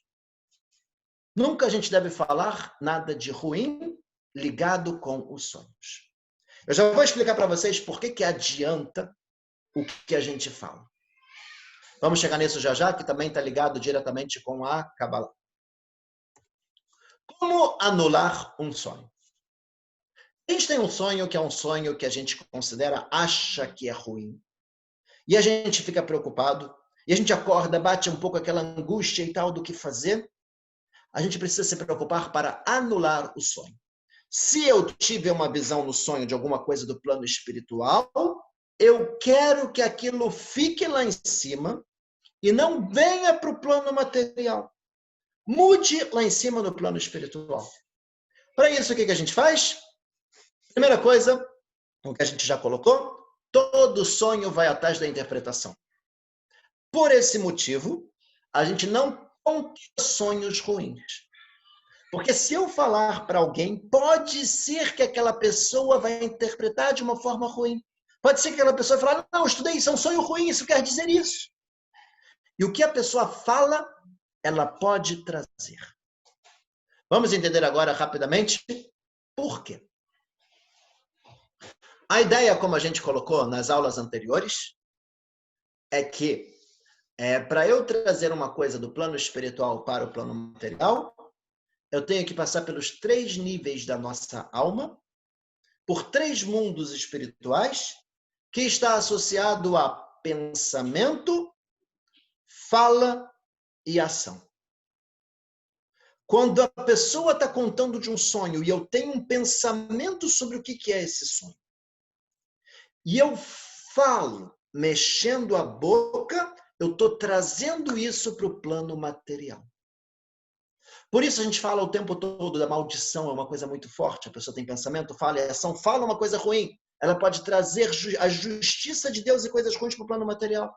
Nunca a gente deve falar nada de ruim ligado com os sonhos. Eu já vou explicar para vocês por que adianta o que a gente fala. Vamos chegar nisso já, que também está ligado diretamente com a Kabbalah. Como anular um sonho? A gente tem um sonho que é um sonho que a gente considera, acha que é ruim. E a gente fica preocupado, e a gente acorda, bate um pouco aquela angústia e tal do que fazer. A gente precisa se preocupar para anular o sonho. Se eu tiver uma visão no sonho de alguma coisa do plano espiritual, eu quero que aquilo fique lá em cima e não venha para o plano material. Mude lá em cima no plano espiritual. Para isso, o que a gente faz? Primeira coisa, o que a gente já colocou, todo sonho vai atrás da interpretação. Por esse motivo, a gente não conta sonhos ruins. Porque se eu falar para alguém, pode ser que aquela pessoa vai interpretar de uma forma ruim. Pode ser que aquela pessoa fale, não, eu estudei, isso é um sonho ruim, isso quer dizer isso. E o que a pessoa fala, ela pode trazer. Vamos entender agora rapidamente por quê. A ideia, como a gente colocou nas aulas anteriores, é que para eu trazer uma coisa do plano espiritual para o plano material, eu tenho que passar pelos 3 níveis da nossa alma, por 3 mundos espirituais, que está associado a pensamento, fala e ação. Quando a pessoa está contando de um sonho e eu tenho um pensamento sobre o que é esse sonho, e eu falo mexendo a boca, eu estou trazendo isso para o plano material. Por isso a gente fala o tempo todo da maldição, é uma coisa muito forte. A pessoa tem pensamento, fala e ação, fala uma coisa ruim. Ela pode trazer a justiça de Deus e coisas ruins para o plano material.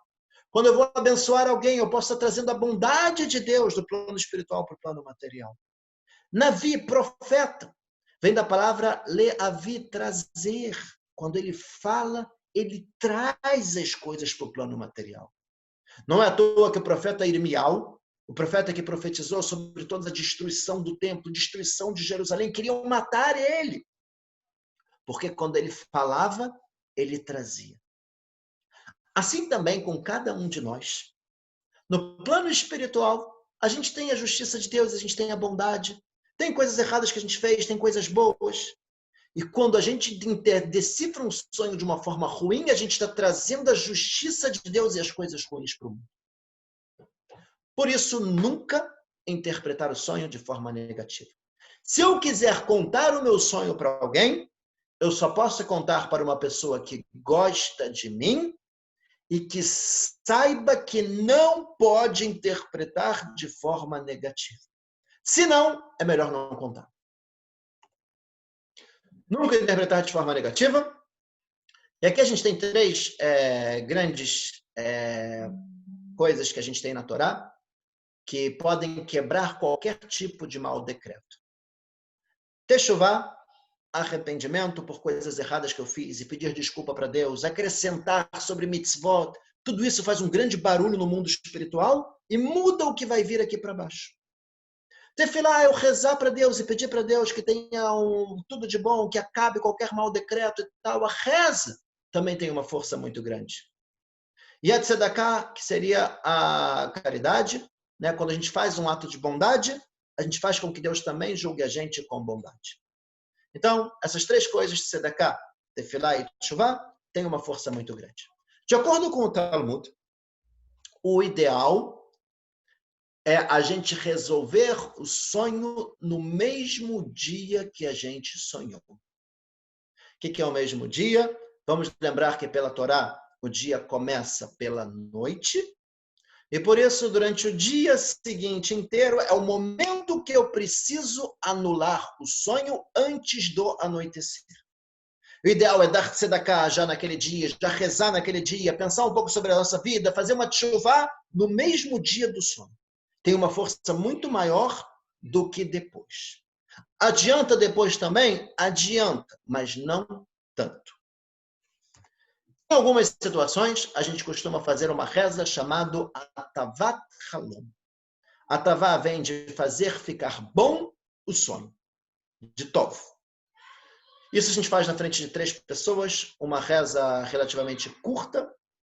Quando eu vou abençoar alguém, eu posso estar trazendo a bondade de Deus do plano espiritual para o plano material. Navi, profeta, vem da palavra leavi, trazer. Quando ele fala, ele traz as coisas para o plano material. Não é à toa que o profeta Irmial, o profeta que profetizou sobre toda a destruição do templo, destruição de Jerusalém, queriam matar ele. Porque quando ele falava, ele trazia. Assim também com cada um de nós. No plano espiritual, a gente tem a justiça de Deus, a gente tem a bondade. Tem coisas erradas que a gente fez, tem coisas boas. E quando a gente decifra um sonho de uma forma ruim, a gente está trazendo a justiça de Deus e as coisas ruins para o mundo. Por isso, nunca interpretar o sonho de forma negativa. Se eu quiser contar o meu sonho para alguém, eu só posso contar para uma pessoa que gosta de mim e que saiba que não pode interpretar de forma negativa. Se não, é melhor não contar. Nunca interpretar de forma negativa. E aqui a gente tem 3 grandes coisas que a gente tem na Torá, que podem quebrar qualquer tipo de mau decreto. Techuvá, arrependimento por coisas erradas que eu fiz e pedir desculpa para Deus, acrescentar sobre mitzvot, tudo isso faz um grande barulho no mundo espiritual e muda o que vai vir aqui para baixo. Tefilá, eu rezar para Deus e pedir para Deus que tenha tudo de bom, que acabe qualquer mau decreto e tal, a reza também tem uma força muito grande. E a tzedakah, que seria a caridade, né? Quando a gente faz um ato de bondade, a gente faz com que Deus também julgue a gente com bondade. Então, essas 3 coisas de tzedakah, tefilá e teshuvá, têm uma força muito grande. De acordo com o Talmud, o ideal é a gente resolver o sonho no mesmo dia que a gente sonhou. O que é o mesmo dia? Vamos lembrar que pela Torá, o dia começa pela noite, e por isso, durante o dia seguinte inteiro, é o momento que eu preciso anular o sonho antes do anoitecer. O ideal é dar tzedakah já naquele dia, já rezar naquele dia, pensar um pouco sobre a nossa vida, fazer uma teshuvá no mesmo dia do sonho. Tem uma força muito maior do que depois. Adianta depois também? Adianta, mas não tanto. Em algumas situações, a gente costuma fazer uma reza chamada Atavat Halom. Atavá vem de fazer ficar bom o sonho, de Tov. Isso a gente faz na frente de 3 pessoas, uma reza relativamente curta,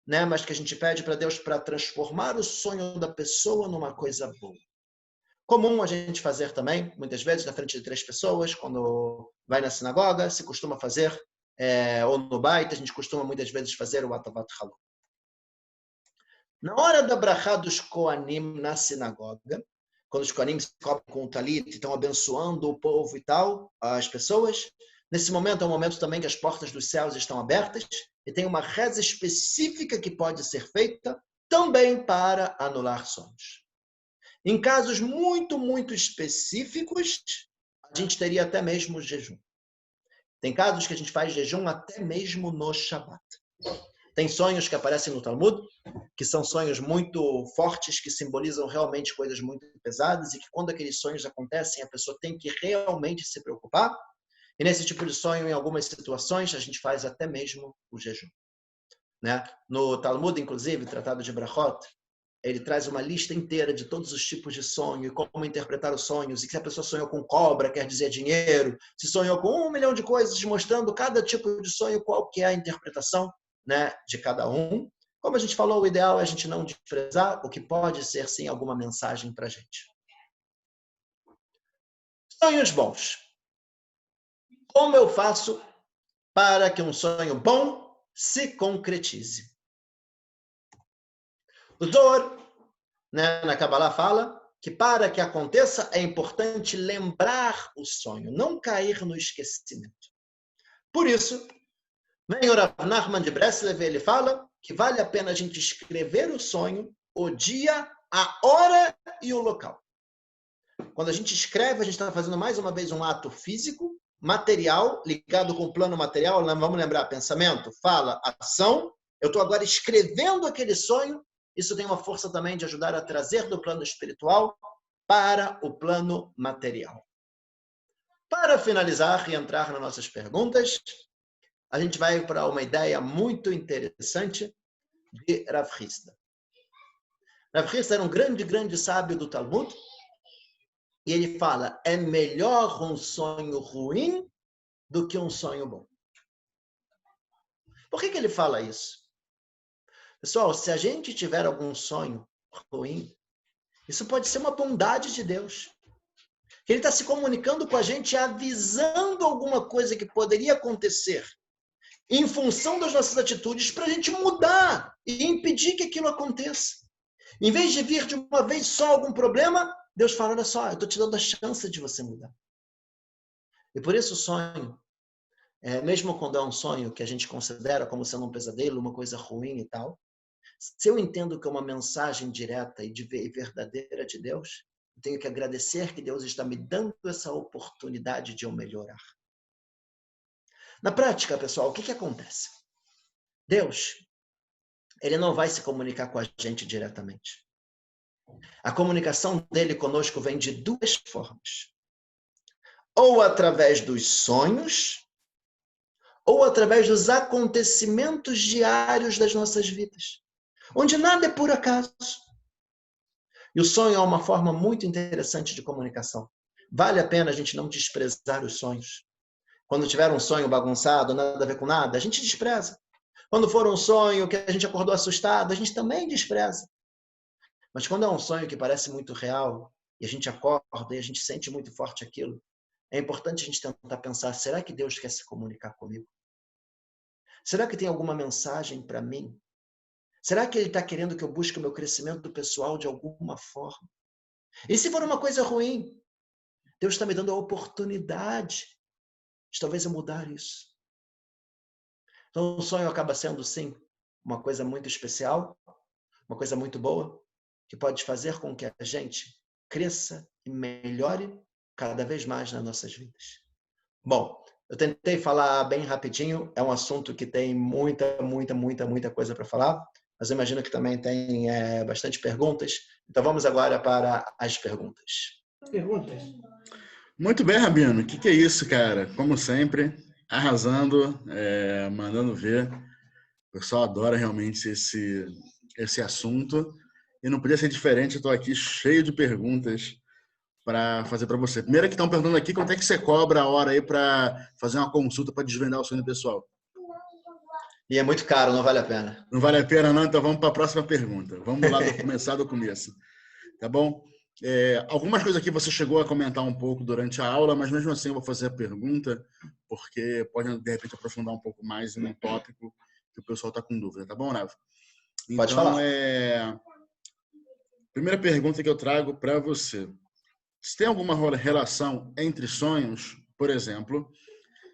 né, mas que a gente pede para Deus para transformar o sonho da pessoa numa coisa boa. Comum a gente fazer também, muitas vezes, na frente de 3 pessoas, quando vai na sinagoga, se costuma fazer, ou no baita, a gente costuma muitas vezes fazer o Atavat Halom. Na hora da brachá dos Koanim na sinagoga, quando os Koanim se cobrem com o talit e estão abençoando o povo e tal, as pessoas, nesse momento é um momento também que as portas dos céus estão abertas e tem uma reza específica que pode ser feita também para anular sonhos. Em casos muito, muito específicos, a gente teria até mesmo jejum. Tem casos que a gente faz jejum até mesmo no Shabat. Tem sonhos que aparecem no Talmud, que são sonhos muito fortes, que simbolizam realmente coisas muito pesadas e que quando aqueles sonhos acontecem, a pessoa tem que realmente se preocupar. E nesse tipo de sonho, em algumas situações, a gente faz até mesmo o jejum. Né? No Talmud, inclusive, Tratado de Brachot, ele traz uma lista inteira de todos os tipos de sonho e como interpretar os sonhos. E que se a pessoa sonhou com cobra, quer dizer dinheiro. Se sonhou com 1 milhão de coisas, mostrando cada tipo de sonho, qual que é a interpretação, né, de cada um. Como a gente falou, o ideal é a gente não desprezar o que pode ser, sim, alguma mensagem para a gente. Sonhos bons. Como eu faço para que um sonho bom se concretize? O Zohar, né, na Kabbalah fala que para que aconteça é importante lembrar o sonho, não cair no esquecimento. Por isso, vem o Rav Nachman de Breslev, ele fala que vale a pena a gente escrever o sonho, o dia, a hora e o local. Quando a gente escreve, a gente está fazendo mais uma vez um ato físico, material, ligado com o plano material. Vamos lembrar, pensamento, fala, ação. Eu estou agora escrevendo aquele sonho. Isso tem uma força também de ajudar a trazer do plano espiritual para o plano material. Para finalizar e entrar nas nossas perguntas, a gente vai para uma ideia muito interessante de Rav Hizda. Rav Hizda era um grande sábio do Talmud, e ele fala, é melhor um sonho ruim do que um sonho bom. Por que ele fala isso? Pessoal, se a gente tiver algum sonho ruim, isso pode ser uma bondade de Deus. Ele está se comunicando com a gente, avisando alguma coisa que poderia acontecer em função das nossas atitudes para a gente mudar e impedir que aquilo aconteça. Em vez de vir de uma vez só algum problema, Deus fala, olha só, eu estou te dando a chance de você mudar. E por isso o sonho, mesmo quando é um sonho que a gente considera como sendo um pesadelo, uma coisa ruim e tal, se eu entendo que é uma mensagem direta e verdadeira de Deus, eu tenho que agradecer que Deus está me dando essa oportunidade de eu melhorar. Na prática, pessoal, o que acontece? Deus, ele não vai se comunicar com a gente diretamente. A comunicação dele conosco vem de duas formas. Ou através dos sonhos, ou através dos acontecimentos diários das nossas vidas, onde nada é por acaso. E o sonho é uma forma muito interessante de comunicação. Vale a pena a gente não desprezar os sonhos. Quando tiver um sonho bagunçado, nada a ver com nada, a gente despreza. Quando for um sonho que a gente acordou assustado, a gente também despreza. Mas quando é um sonho que parece muito real, e a gente acorda e a gente sente muito forte aquilo, é importante a gente tentar pensar, será que Deus quer se comunicar comigo? Será que tem alguma mensagem para mim? Será que Ele está querendo que eu busque o meu crescimento pessoal de alguma forma? E se for uma coisa ruim, Deus está me dando a oportunidade de talvez eu mudar isso. Então o sonho acaba sendo, sim, uma coisa muito especial, uma coisa muito boa, que pode fazer com que a gente cresça e melhore cada vez mais nas nossas vidas. Bom, eu tentei falar bem rapidinho, é um assunto que tem muita coisa para falar, mas eu imagino que também tem bastante perguntas, então vamos agora para as perguntas. Perguntas? Muito bem, Rabino. O que é isso, cara? Como sempre, arrasando, mandando ver. O pessoal adora realmente esse assunto. E não podia ser diferente, eu estou aqui cheio de perguntas para fazer para você. Primeiro que estão perguntando aqui, quanto é que você cobra a hora aí para fazer uma consulta para desvendar o sonho pessoal? E é muito caro, não vale a pena. Não vale a pena não? Então vamos para a próxima pergunta. Vamos lá começar do começo. Tá bom? Algumas coisas aqui você chegou a comentar um pouco durante a aula, mas mesmo assim eu vou fazer a pergunta, porque pode, de repente, aprofundar um pouco mais em um tópico que o pessoal está com dúvida. Tá bom, Rav? Então, pode falar. Primeira pergunta que eu trago para você. Se tem alguma relação entre sonhos, por exemplo,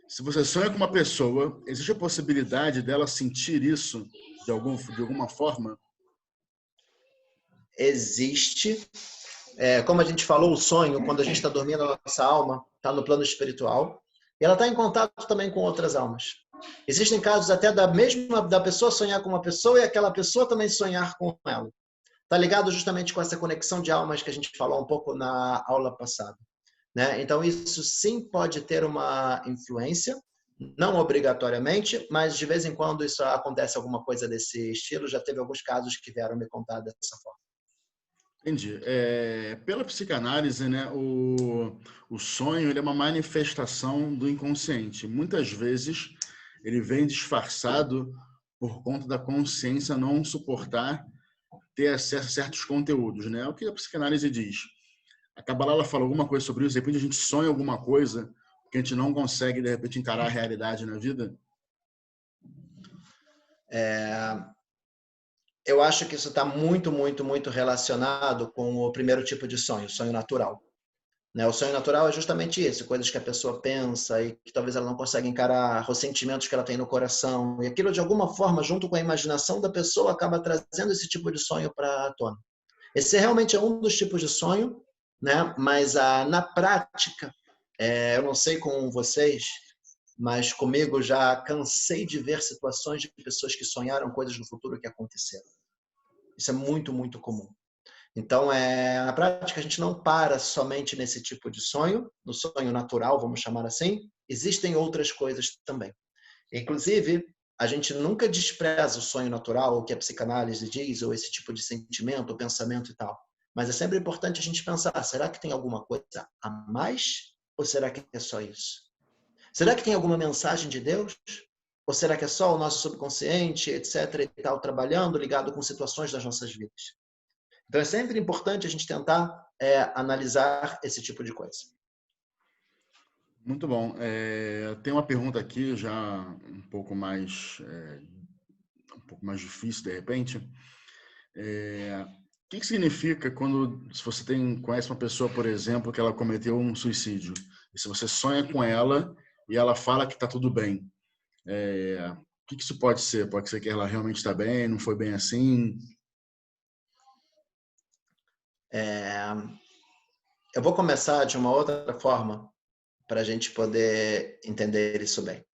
se você sonha com uma pessoa, existe a possibilidade dela sentir isso de alguma forma? Existe. Como a gente falou, o sonho, quando a gente está dormindo, a nossa alma está no plano espiritual. E ela está em contato também com outras almas. Existem casos até da pessoa sonhar com uma pessoa e aquela pessoa também sonhar com ela. Está ligado justamente com essa conexão de almas que a gente falou um pouco na aula passada, né? Então, isso sim pode ter uma influência, não obrigatoriamente, mas de vez em quando isso acontece alguma coisa desse estilo. Já teve alguns casos que vieram me contar dessa forma. Entendi. Pela psicanálise, né, o sonho ele é uma manifestação do inconsciente. Muitas vezes ele vem disfarçado por conta da consciência não suportar ter acesso a certos conteúdos, né? É o que a psicanálise diz. A Kabbalah ela fala alguma coisa sobre isso, de repente a gente sonha alguma coisa que a gente não consegue, de repente, encarar a realidade na vida? Eu acho que isso está muito, muito, muito relacionado com o primeiro tipo de sonho, o sonho natural. Né? O sonho natural é justamente isso, coisas que a pessoa pensa e que talvez ela não consiga encarar, os sentimentos que ela tem no coração. E aquilo, de alguma forma, junto com a imaginação da pessoa, acaba trazendo esse tipo de sonho para a tona. Esse realmente é um dos tipos de sonho, né? Mas na prática, eu não sei com vocês, mas comigo já cansei de ver situações de pessoas que sonharam coisas no futuro que aconteceram. Isso é muito, muito comum. Então, na prática, a gente não para somente nesse tipo de sonho, no sonho natural, vamos chamar assim. Existem outras coisas também. Inclusive, a gente nunca despreza o sonho natural, o que a psicanálise diz, ou esse tipo de sentimento, ou pensamento e tal. Mas é sempre importante a gente pensar, será que tem alguma coisa a mais? Ou será que é só isso? Será que tem alguma mensagem de Deus? Ou será que é só o nosso subconsciente, etc. e tal, trabalhando, ligado com situações das nossas vidas? Então, é sempre importante a gente tentar analisar esse tipo de coisa. Muito bom. Tem uma pergunta aqui já um pouco mais difícil, de repente. O que significa quando, se você conhece uma pessoa, por exemplo, que ela cometeu um suicídio, e se você sonha com ela e ela fala que está tudo bem, o que isso pode ser? Pode ser que ela realmente está bem, não foi bem assim? Eu vou começar de uma outra forma para a gente poder entender isso bem.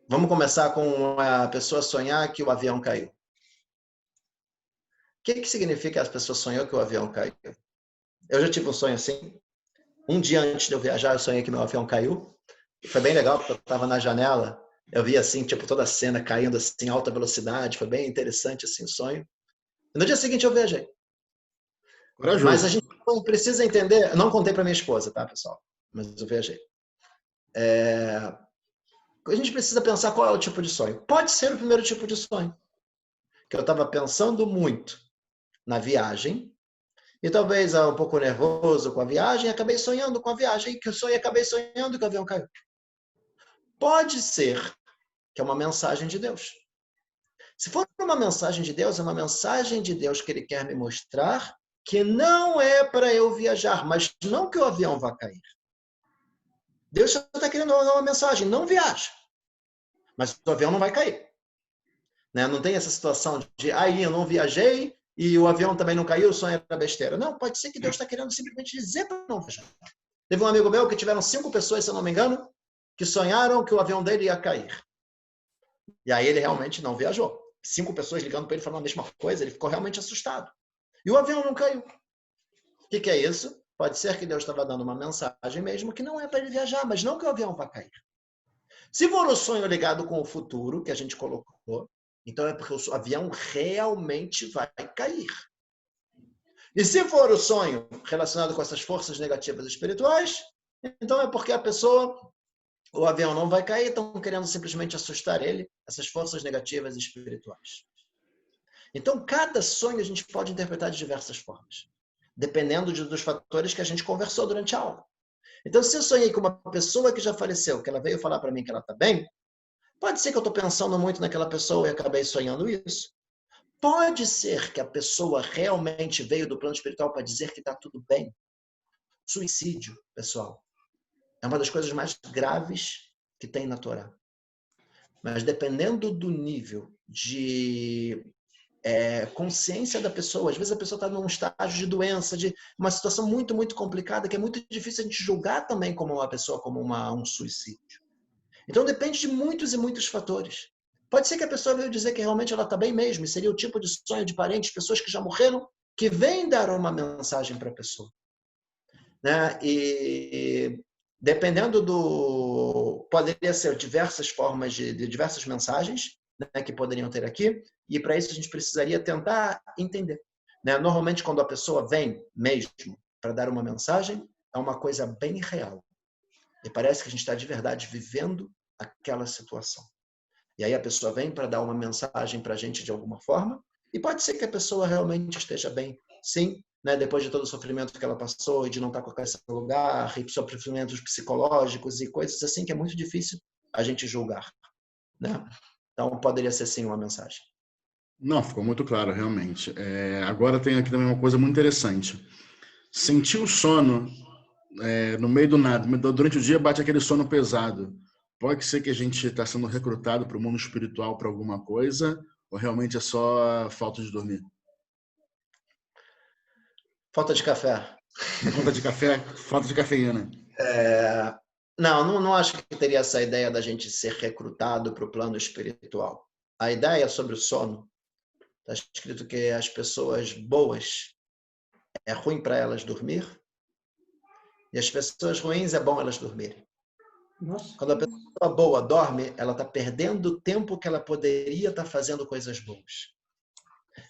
Vamos começar com a pessoa sonhar que o avião caiu. O que significa as pessoas sonhou que o avião caiu? Eu já tive um sonho assim. Um dia antes de eu viajar, eu sonhei que meu avião caiu. E foi bem legal, porque eu estava na janela. Eu vi assim, tipo, toda a cena caindo assim, em alta velocidade. Foi bem interessante assim o sonho. E no dia seguinte eu viajei. Corajoso. Mas a gente precisa entender... Eu não contei para minha esposa, tá, pessoal? Mas eu viajei. A gente precisa pensar qual é o tipo de sonho. Pode ser o primeiro tipo de sonho. Que eu estava pensando muito na viagem, e talvez um pouco nervoso com a viagem, acabei sonhando com a viagem, que eu sonhei, acabei sonhando que o avião caiu. Pode ser que é uma mensagem de Deus. Se for uma mensagem de Deus, é uma mensagem de Deus que Ele quer me mostrar que não é para eu viajar, mas não que o avião vá cair. Deus está querendo dar uma mensagem, não viaja, mas o avião não vai cair. Né? Não tem essa situação de, aí eu não viajei e o avião também não caiu, o sonho era besteira. Não, pode ser que Deus está querendo simplesmente dizer para não viajar. Teve um amigo meu que tiveram 5 pessoas, se eu não me engano, que sonharam que o avião dele ia cair. E aí ele realmente não viajou. 5 pessoas ligando para ele falando a mesma coisa, ele ficou realmente assustado. E o avião não caiu. O que é isso? Pode ser que Deus estava dando uma mensagem mesmo que não é para ele viajar, mas não que o avião vá cair. Se for o sonho ligado com o futuro, que a gente colocou, então é porque o avião realmente vai cair. E se for o sonho relacionado com essas forças negativas espirituais, então é porque o avião não vai cair, estão querendo simplesmente assustar ele, essas forças negativas espirituais. Então, cada sonho a gente pode interpretar de diversas formas, dependendo dos fatores que a gente conversou durante a aula. Então, se eu sonhei com uma pessoa que já faleceu, que ela veio falar para mim que ela está bem, pode ser que eu estou pensando muito naquela pessoa e acabei sonhando isso. Pode ser que a pessoa realmente veio do plano espiritual para dizer que está tudo bem. Suicídio, pessoal, é uma das coisas mais graves que tem na Torá. Mas dependendo do nível de consciência da pessoa, às vezes a pessoa está num estágio de doença, de uma situação muito, muito complicada, que é muito difícil a gente julgar também como uma pessoa, como um suicídio. Então depende de muitos e muitos fatores. Pode ser que a pessoa veio dizer que realmente ela está bem mesmo, e seria o tipo de sonho de parentes, pessoas que já morreram, que vêm dar uma mensagem para a pessoa. Né? E dependendo do... Poderia ser diversas formas de diversas mensagens, né, que poderiam ter aqui, e para isso a gente precisaria tentar entender. Né? Normalmente, quando a pessoa vem mesmo para dar uma mensagem, é uma coisa bem real. E parece que a gente está de verdade vivendo aquela situação. E aí a pessoa vem para dar uma mensagem para a gente de alguma forma, e pode ser que a pessoa realmente esteja bem, sim, né? Depois de todo o sofrimento que ela passou e de não estar com a cabeça no lugar, e sofrimentos psicológicos e coisas assim que é muito difícil a gente julgar. Né? Então poderia ser sim uma mensagem. Não, ficou muito claro, realmente. Agora tem aqui também uma coisa muito interessante. Sentir o sono no meio do nada, durante o dia bate aquele sono pesado. Pode ser que a gente está sendo recrutado para o mundo espiritual para alguma coisa, ou realmente é só falta de dormir? Falta de café. Falta de café, falta de cafeína. Não acho que teria essa ideia da gente ser recrutado para o plano espiritual. A ideia sobre o sono, está escrito que as pessoas boas é ruim para elas dormir, e as pessoas ruins é bom elas dormirem. Nossa. Quando a pessoa boa dorme, ela está perdendo o tempo que ela poderia estar fazendo coisas boas.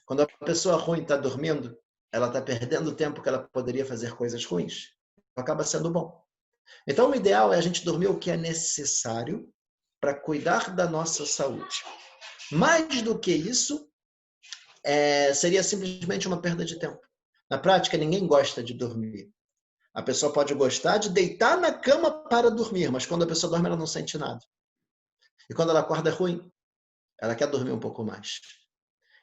Quando a pessoa ruim está dormindo, ela está perdendo o tempo que ela poderia fazer coisas ruins. Acaba sendo bom. Então, o ideal é a gente dormir o que é necessário para cuidar da nossa saúde. Mais do que isso, seria simplesmente uma perda de tempo. Na prática, ninguém gosta de dormir. A pessoa pode gostar de deitar na cama para dormir, mas quando a pessoa dorme, ela não sente nada. E quando ela acorda é ruim, ela quer dormir um pouco mais.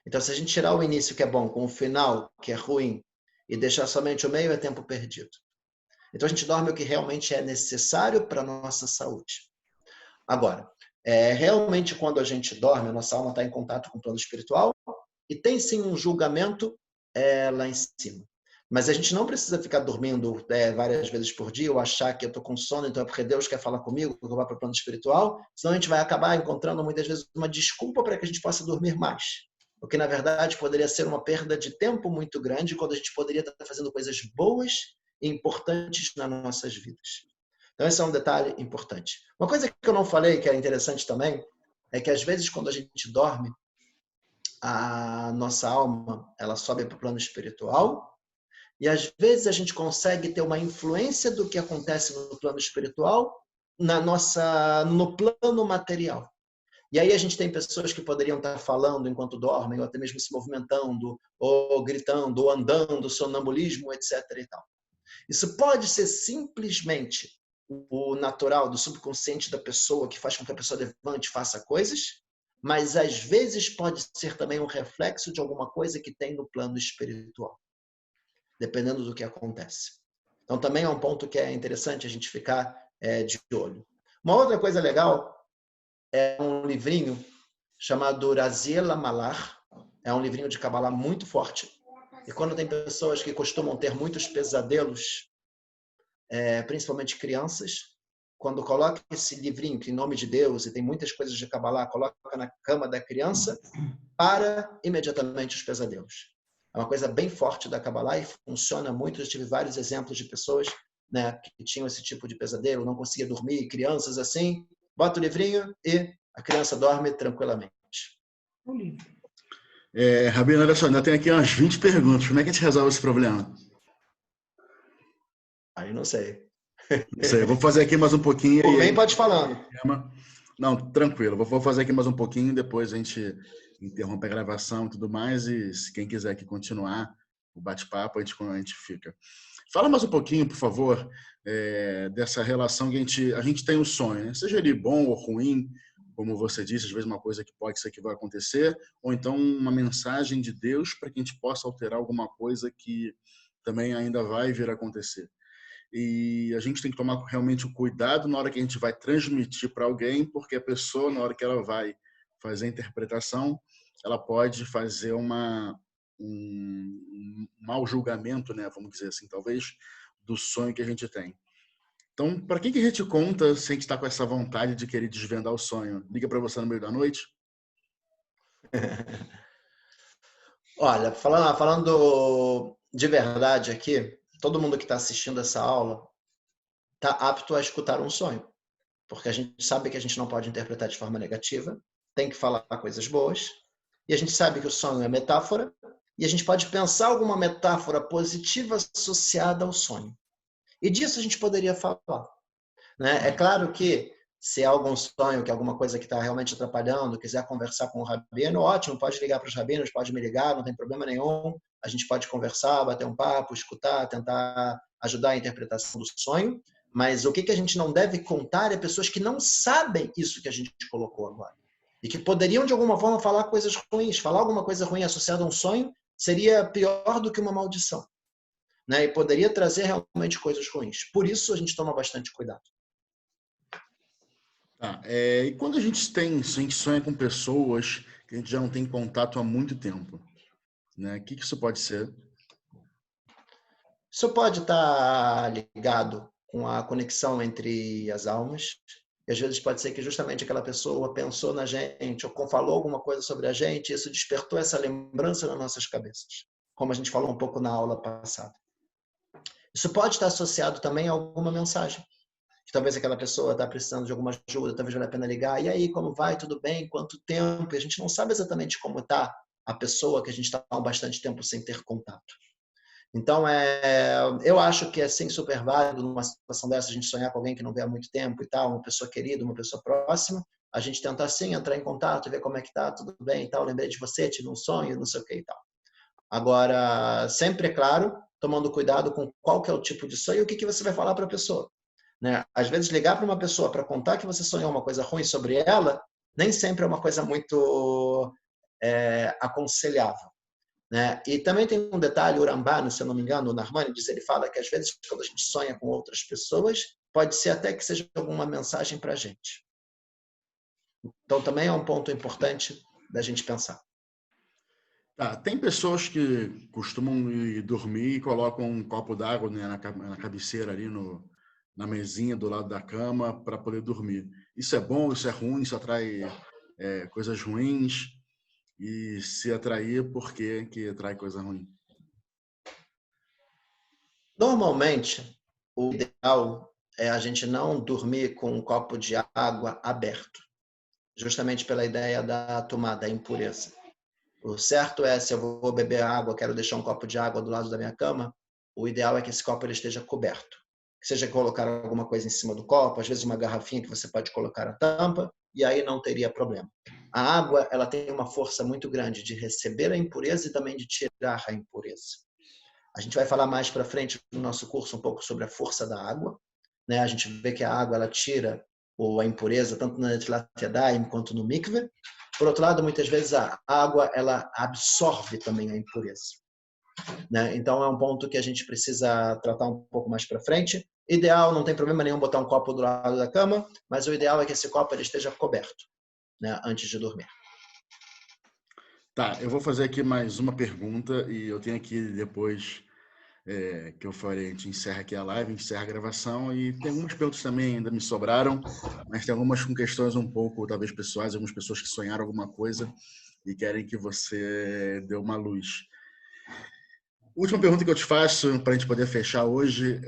Então, se a gente tirar o início, que é bom, com o final, que é ruim, e deixar somente o meio, é tempo perdido. Então, a gente dorme o que realmente é necessário para a nossa saúde. Agora, realmente, quando a gente dorme, a nossa alma está em contato com o plano espiritual e tem, sim, um julgamento lá em cima. Mas a gente não precisa ficar dormindo várias vezes por dia ou achar que eu estou com sono, então é porque Deus quer falar comigo, que eu vou para o plano espiritual, senão a gente vai acabar encontrando muitas vezes uma desculpa para que a gente possa dormir mais. O que, na verdade, poderia ser uma perda de tempo muito grande quando a gente poderia estar fazendo coisas boas e importantes nas nossas vidas. Então, esse é um detalhe importante. Uma coisa que eu não falei, que é interessante também, é que às vezes quando a gente dorme, a nossa alma ela sobe para o plano espiritual e às vezes a gente consegue ter uma influência do que acontece no plano espiritual no plano material. E aí a gente tem pessoas que poderiam estar falando enquanto dormem, ou até mesmo se movimentando, ou gritando, ou andando, sonambulismo, etc. e tal. Isso pode ser simplesmente o natural do subconsciente da pessoa, que faz com que a pessoa levante e faça coisas, mas às vezes pode ser também um reflexo de alguma coisa que tem no plano espiritual, dependendo do que acontece. Então também é um ponto que é interessante a gente ficar de olho. Uma outra coisa legal é um livrinho chamado Raziel Malar, é um livrinho de Kabbalah muito forte, e quando tem pessoas que costumam ter muitos pesadelos, principalmente crianças, quando coloca esse livrinho, que em nome de Deus, e tem muitas coisas de Kabbalah, coloca na cama da criança, para imediatamente os pesadelos. É uma coisa bem forte da Kabbalah e funciona muito. Eu tive vários exemplos de pessoas, né, que tinham esse tipo de pesadelo, não conseguia dormir, crianças assim, bota o livrinho e a criança dorme tranquilamente. O livro. Rabino, olha só, ainda tem aqui umas 20 perguntas. Como é que a gente resolve esse problema? Aí não sei. Não sei, eu vou fazer aqui mais um pouquinho. Por E mim, aí, pode falando. não, tranquilo. Vou fazer aqui mais um pouquinho, depois a gente interrompe a gravação e tudo mais. E se quem quiser aqui continuar o bate-papo, a gente fica. Fala mais um pouquinho, por favor, dessa relação que a gente tem o sonho, né? Seja ele bom ou ruim, como você disse, às vezes uma coisa que pode ser que vai acontecer, ou então uma mensagem de Deus para que a gente possa alterar alguma coisa que também ainda vai vir a acontecer. E a gente tem que tomar realmente o cuidado na hora que a gente vai transmitir para alguém, porque a pessoa, na hora que ela vai fazer a interpretação, ela pode fazer um mau julgamento, né? Vamos dizer assim, talvez, do sonho que a gente tem. Então, para quem que a gente conta se a gente está com essa vontade de querer desvendar o sonho? Liga para você no meio da noite? Olha, falando de verdade aqui, todo mundo que está assistindo essa aula está apto a escutar um sonho, porque a gente sabe que a gente não pode interpretar de forma negativa, tem que falar coisas boas, e a gente sabe que o sonho é metáfora, e a gente pode pensar alguma metáfora positiva associada ao sonho. E disso a gente poderia falar, né? É claro que se é algum sonho, que é alguma coisa que está realmente atrapalhando, quiser conversar com o rabino, ótimo, pode ligar para os rabinos, pode me ligar, não tem problema nenhum. A gente pode conversar, bater um papo, escutar, tentar ajudar a interpretação do sonho. Mas o que a gente não deve contar é pessoas que não sabem isso que a gente colocou agora. E que poderiam, de alguma forma, falar coisas ruins. Falar alguma coisa ruim associada a um sonho seria pior do que uma maldição, né? E poderia trazer realmente coisas ruins. Por isso, a gente toma bastante cuidado. Tá, e quando a gente sonha com pessoas que a gente já não tem contato há muito tempo, né? O que isso pode ser? Isso pode estar ligado com a conexão entre as almas. E às vezes pode ser que justamente aquela pessoa pensou na gente ou falou alguma coisa sobre a gente, e isso despertou essa lembrança nas nossas cabeças, como a gente falou um pouco na aula passada. Isso pode estar associado também a alguma mensagem, que talvez aquela pessoa está precisando de alguma ajuda, talvez valha a pena ligar. E aí, como vai? Tudo bem? Quanto tempo? E a gente não sabe exatamente como está a pessoa que a gente está há bastante tempo sem ter contato. Então, eu acho que é sim super válido numa situação dessa a gente sonhar com alguém que não vê há muito tempo e tal, uma pessoa querida, uma pessoa próxima, a gente tentar sim entrar em contato, ver como é que tá, tudo bem e tal, lembrei de você, tive um sonho, não sei o que e tal. Agora, sempre é claro, tomando cuidado com qual que é o tipo de sonho e o que você vai falar para a pessoa, né? Às vezes ligar para uma pessoa para contar que você sonhou uma coisa ruim sobre ela, nem sempre é uma coisa muito aconselhável, né? E também tem um detalhe, o Rambano, se eu não me engano, o Narmanides, ele fala que às vezes quando a gente sonha com outras pessoas, pode ser até que seja alguma mensagem para a gente. Então também é um ponto importante da gente pensar. Tá, tem pessoas que costumam ir dormir e colocam um copo d'água, né, na cabeceira ali na mesinha do lado da cama para poder dormir. Isso é bom? Isso é ruim? Isso atrai coisas ruins? E se atrair, por que atrai coisa ruim? Normalmente, o ideal é a gente não dormir com um copo de água aberto, justamente pela ideia da tomada, da impureza. O certo é, se eu vou beber água, quero deixar um copo de água do lado da minha cama, o ideal é que esse copo ele esteja coberto. Que seja colocar alguma coisa em cima do copo, às vezes uma garrafinha que você pode colocar a tampa, e aí não teria problema. A água, ela tem uma força muito grande de receber a impureza e também de tirar a impureza. A gente vai falar mais para frente no nosso curso um pouco sobre a força da água, né? A gente vê que a água ela tira a impureza tanto na Netilat Yadayim quanto no mikve. Por outro lado, muitas vezes a água ela absorve também a impureza, né? Então é um ponto que a gente precisa tratar um pouco mais para frente. Ideal, não tem problema nenhum botar um copo do lado da cama, mas o ideal é que esse copo ele esteja coberto, né, antes de dormir. Tá, eu vou fazer aqui mais uma pergunta e eu tenho aqui depois que eu falei, a gente encerra aqui a live, encerra a gravação e tem algumas perguntas também ainda me sobraram, mas tem algumas com questões um pouco, talvez pessoais, algumas pessoas que sonharam alguma coisa e querem que você dê uma luz. Última pergunta que eu te faço, para a gente poder fechar hoje,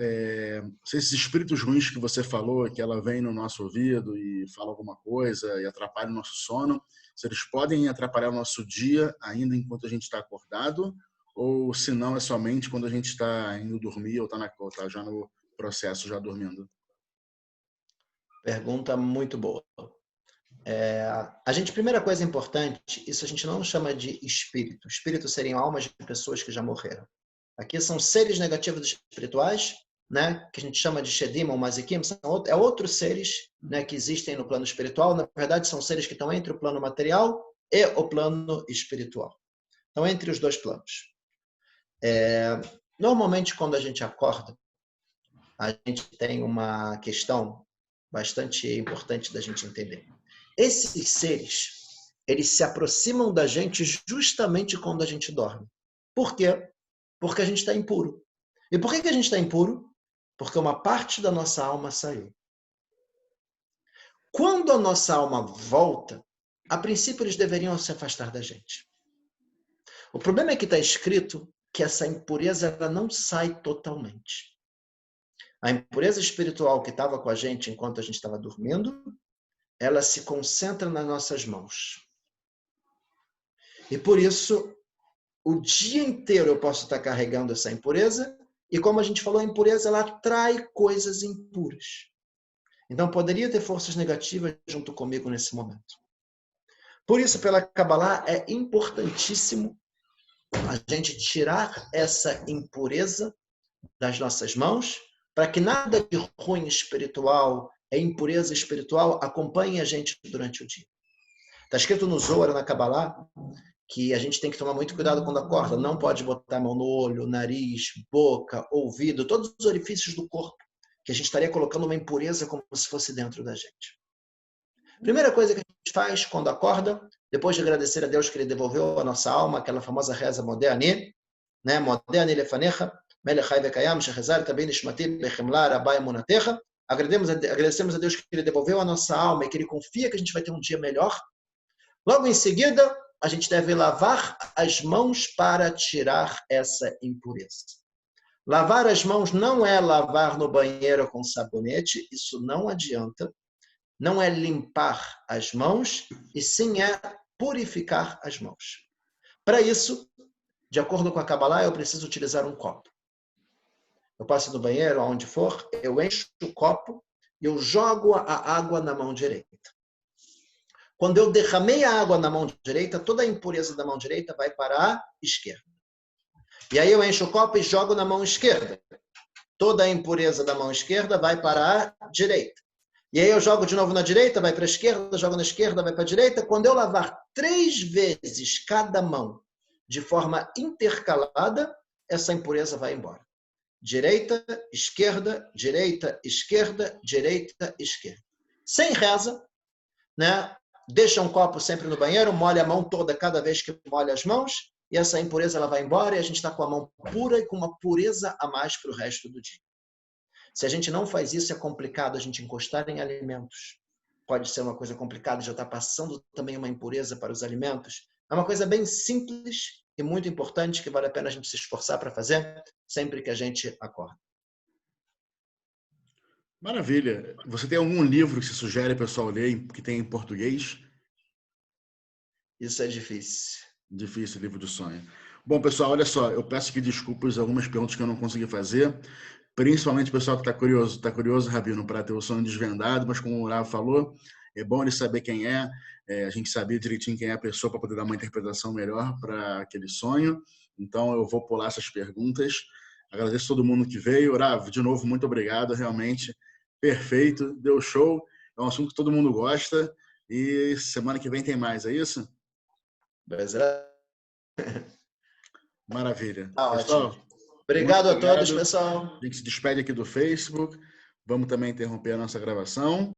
se esses espíritos ruins que você falou, que ela vem no nosso ouvido e fala alguma coisa e atrapalha o nosso sono, se eles podem atrapalhar o nosso dia ainda enquanto a gente está acordado, ou se não é somente quando a gente está indo dormir ou está já no processo, já dormindo? Pergunta muito boa. A gente, primeira coisa importante, isso a gente não chama de espírito. Espírito seriam almas de pessoas que já morreram. Aqui são seres negativos espirituais, né, que a gente chama de Shedim ou Mazikim, são outros seres, né, que existem no plano espiritual. Na verdade, são seres que estão entre o plano material e o plano espiritual. Então, entre os dois planos. Normalmente, quando a gente acorda, a gente tem uma questão bastante importante da gente entender. Esses seres, eles se aproximam da gente justamente quando a gente dorme. Por quê? Porque a gente está impuro. E por que a gente está impuro? porque uma parte da nossa alma saiu. Quando a nossa alma volta, a princípio eles deveriam se afastar da gente. O problema é que está escrito que essa impureza ela não sai totalmente. A impureza espiritual que estava com a gente enquanto a gente estava dormindo, ela se concentra nas nossas mãos. E por isso, o dia inteiro eu posso estar carregando essa impureza, e como a gente falou, a impureza ela atrai coisas impuras. Então, poderia ter forças negativas junto comigo nesse momento. Por isso, pela Kabbalah, é importantíssimo a gente tirar essa impureza das nossas mãos, para que nada de ruim espiritual, impureza espiritual, acompanhe a gente durante o dia. Está escrito no Zohar, na Kabbalah, que a gente tem que tomar muito cuidado quando acorda. Não pode botar a mão no olho, nariz, boca, ouvido, todos os orifícios do corpo, que a gente estaria colocando uma impureza como se fosse dentro da gente. Primeira coisa que a gente faz quando acorda, depois de agradecer a Deus que Ele devolveu a nossa alma, aquela famosa reza Modéani, né? Modéani lefanecha, melechai vekayam, shechezar tabei nishmati bechemla rabai monatecha. Agradecemos a Deus que Ele devolveu a nossa alma e que Ele confia que a gente vai ter um dia melhor. Logo em seguida, a gente deve lavar as mãos para tirar essa impureza. Lavar as mãos não é lavar no banheiro com sabonete, isso não adianta. Não é limpar as mãos, e sim é purificar as mãos. Para isso, de acordo com a Kabbalah, eu preciso utilizar um copo. Eu passo no banheiro, aonde for, eu encho o copo e eu jogo a água na mão direita. Quando eu derramei a água na mão direita, toda a impureza da mão direita vai para a esquerda. E aí eu encho o copo e jogo na mão esquerda. Toda a impureza da mão esquerda vai para a direita. E aí eu jogo de novo na direita, vai para a esquerda, jogo na esquerda, vai para a direita. Quando eu lavar 3 vezes cada mão de forma intercalada, essa impureza vai embora. Direita, esquerda, direita, esquerda, direita, esquerda. Sem reza, né? Deixa um copo sempre no banheiro, molha a mão toda cada vez que molha as mãos, e essa impureza ela vai embora e a gente está com a mão pura e com uma pureza a mais para o resto do dia. Se a gente não faz isso, é complicado a gente encostar em alimentos. Pode ser uma coisa complicada, já está passando também uma impureza para os alimentos. É uma coisa bem simples e muito importante que vale a pena a gente se esforçar para fazer sempre que a gente acorda. Maravilha. Você tem algum livro que você sugere o pessoal ler que tem em português? Isso é difícil. Difícil, livro do sonho. Bom, pessoal, olha só, eu peço aqui desculpas algumas perguntas que eu não consegui fazer, principalmente o pessoal que está curioso, Rabino, para ter o sonho desvendado, mas como o Rav falou, é bom ele saber quem é, a gente saber direitinho quem é a pessoa para poder dar uma interpretação melhor para aquele sonho. Então, eu vou pular essas perguntas. Agradeço a todo mundo que veio. Rav, de novo, muito obrigado, realmente perfeito, deu show. É um assunto que todo mundo gosta e semana que vem tem mais, é isso? Maravilha. Pessoal, ótimo. Obrigado a todos, pessoal. A gente se despede aqui do Facebook. Vamos também interromper a nossa gravação.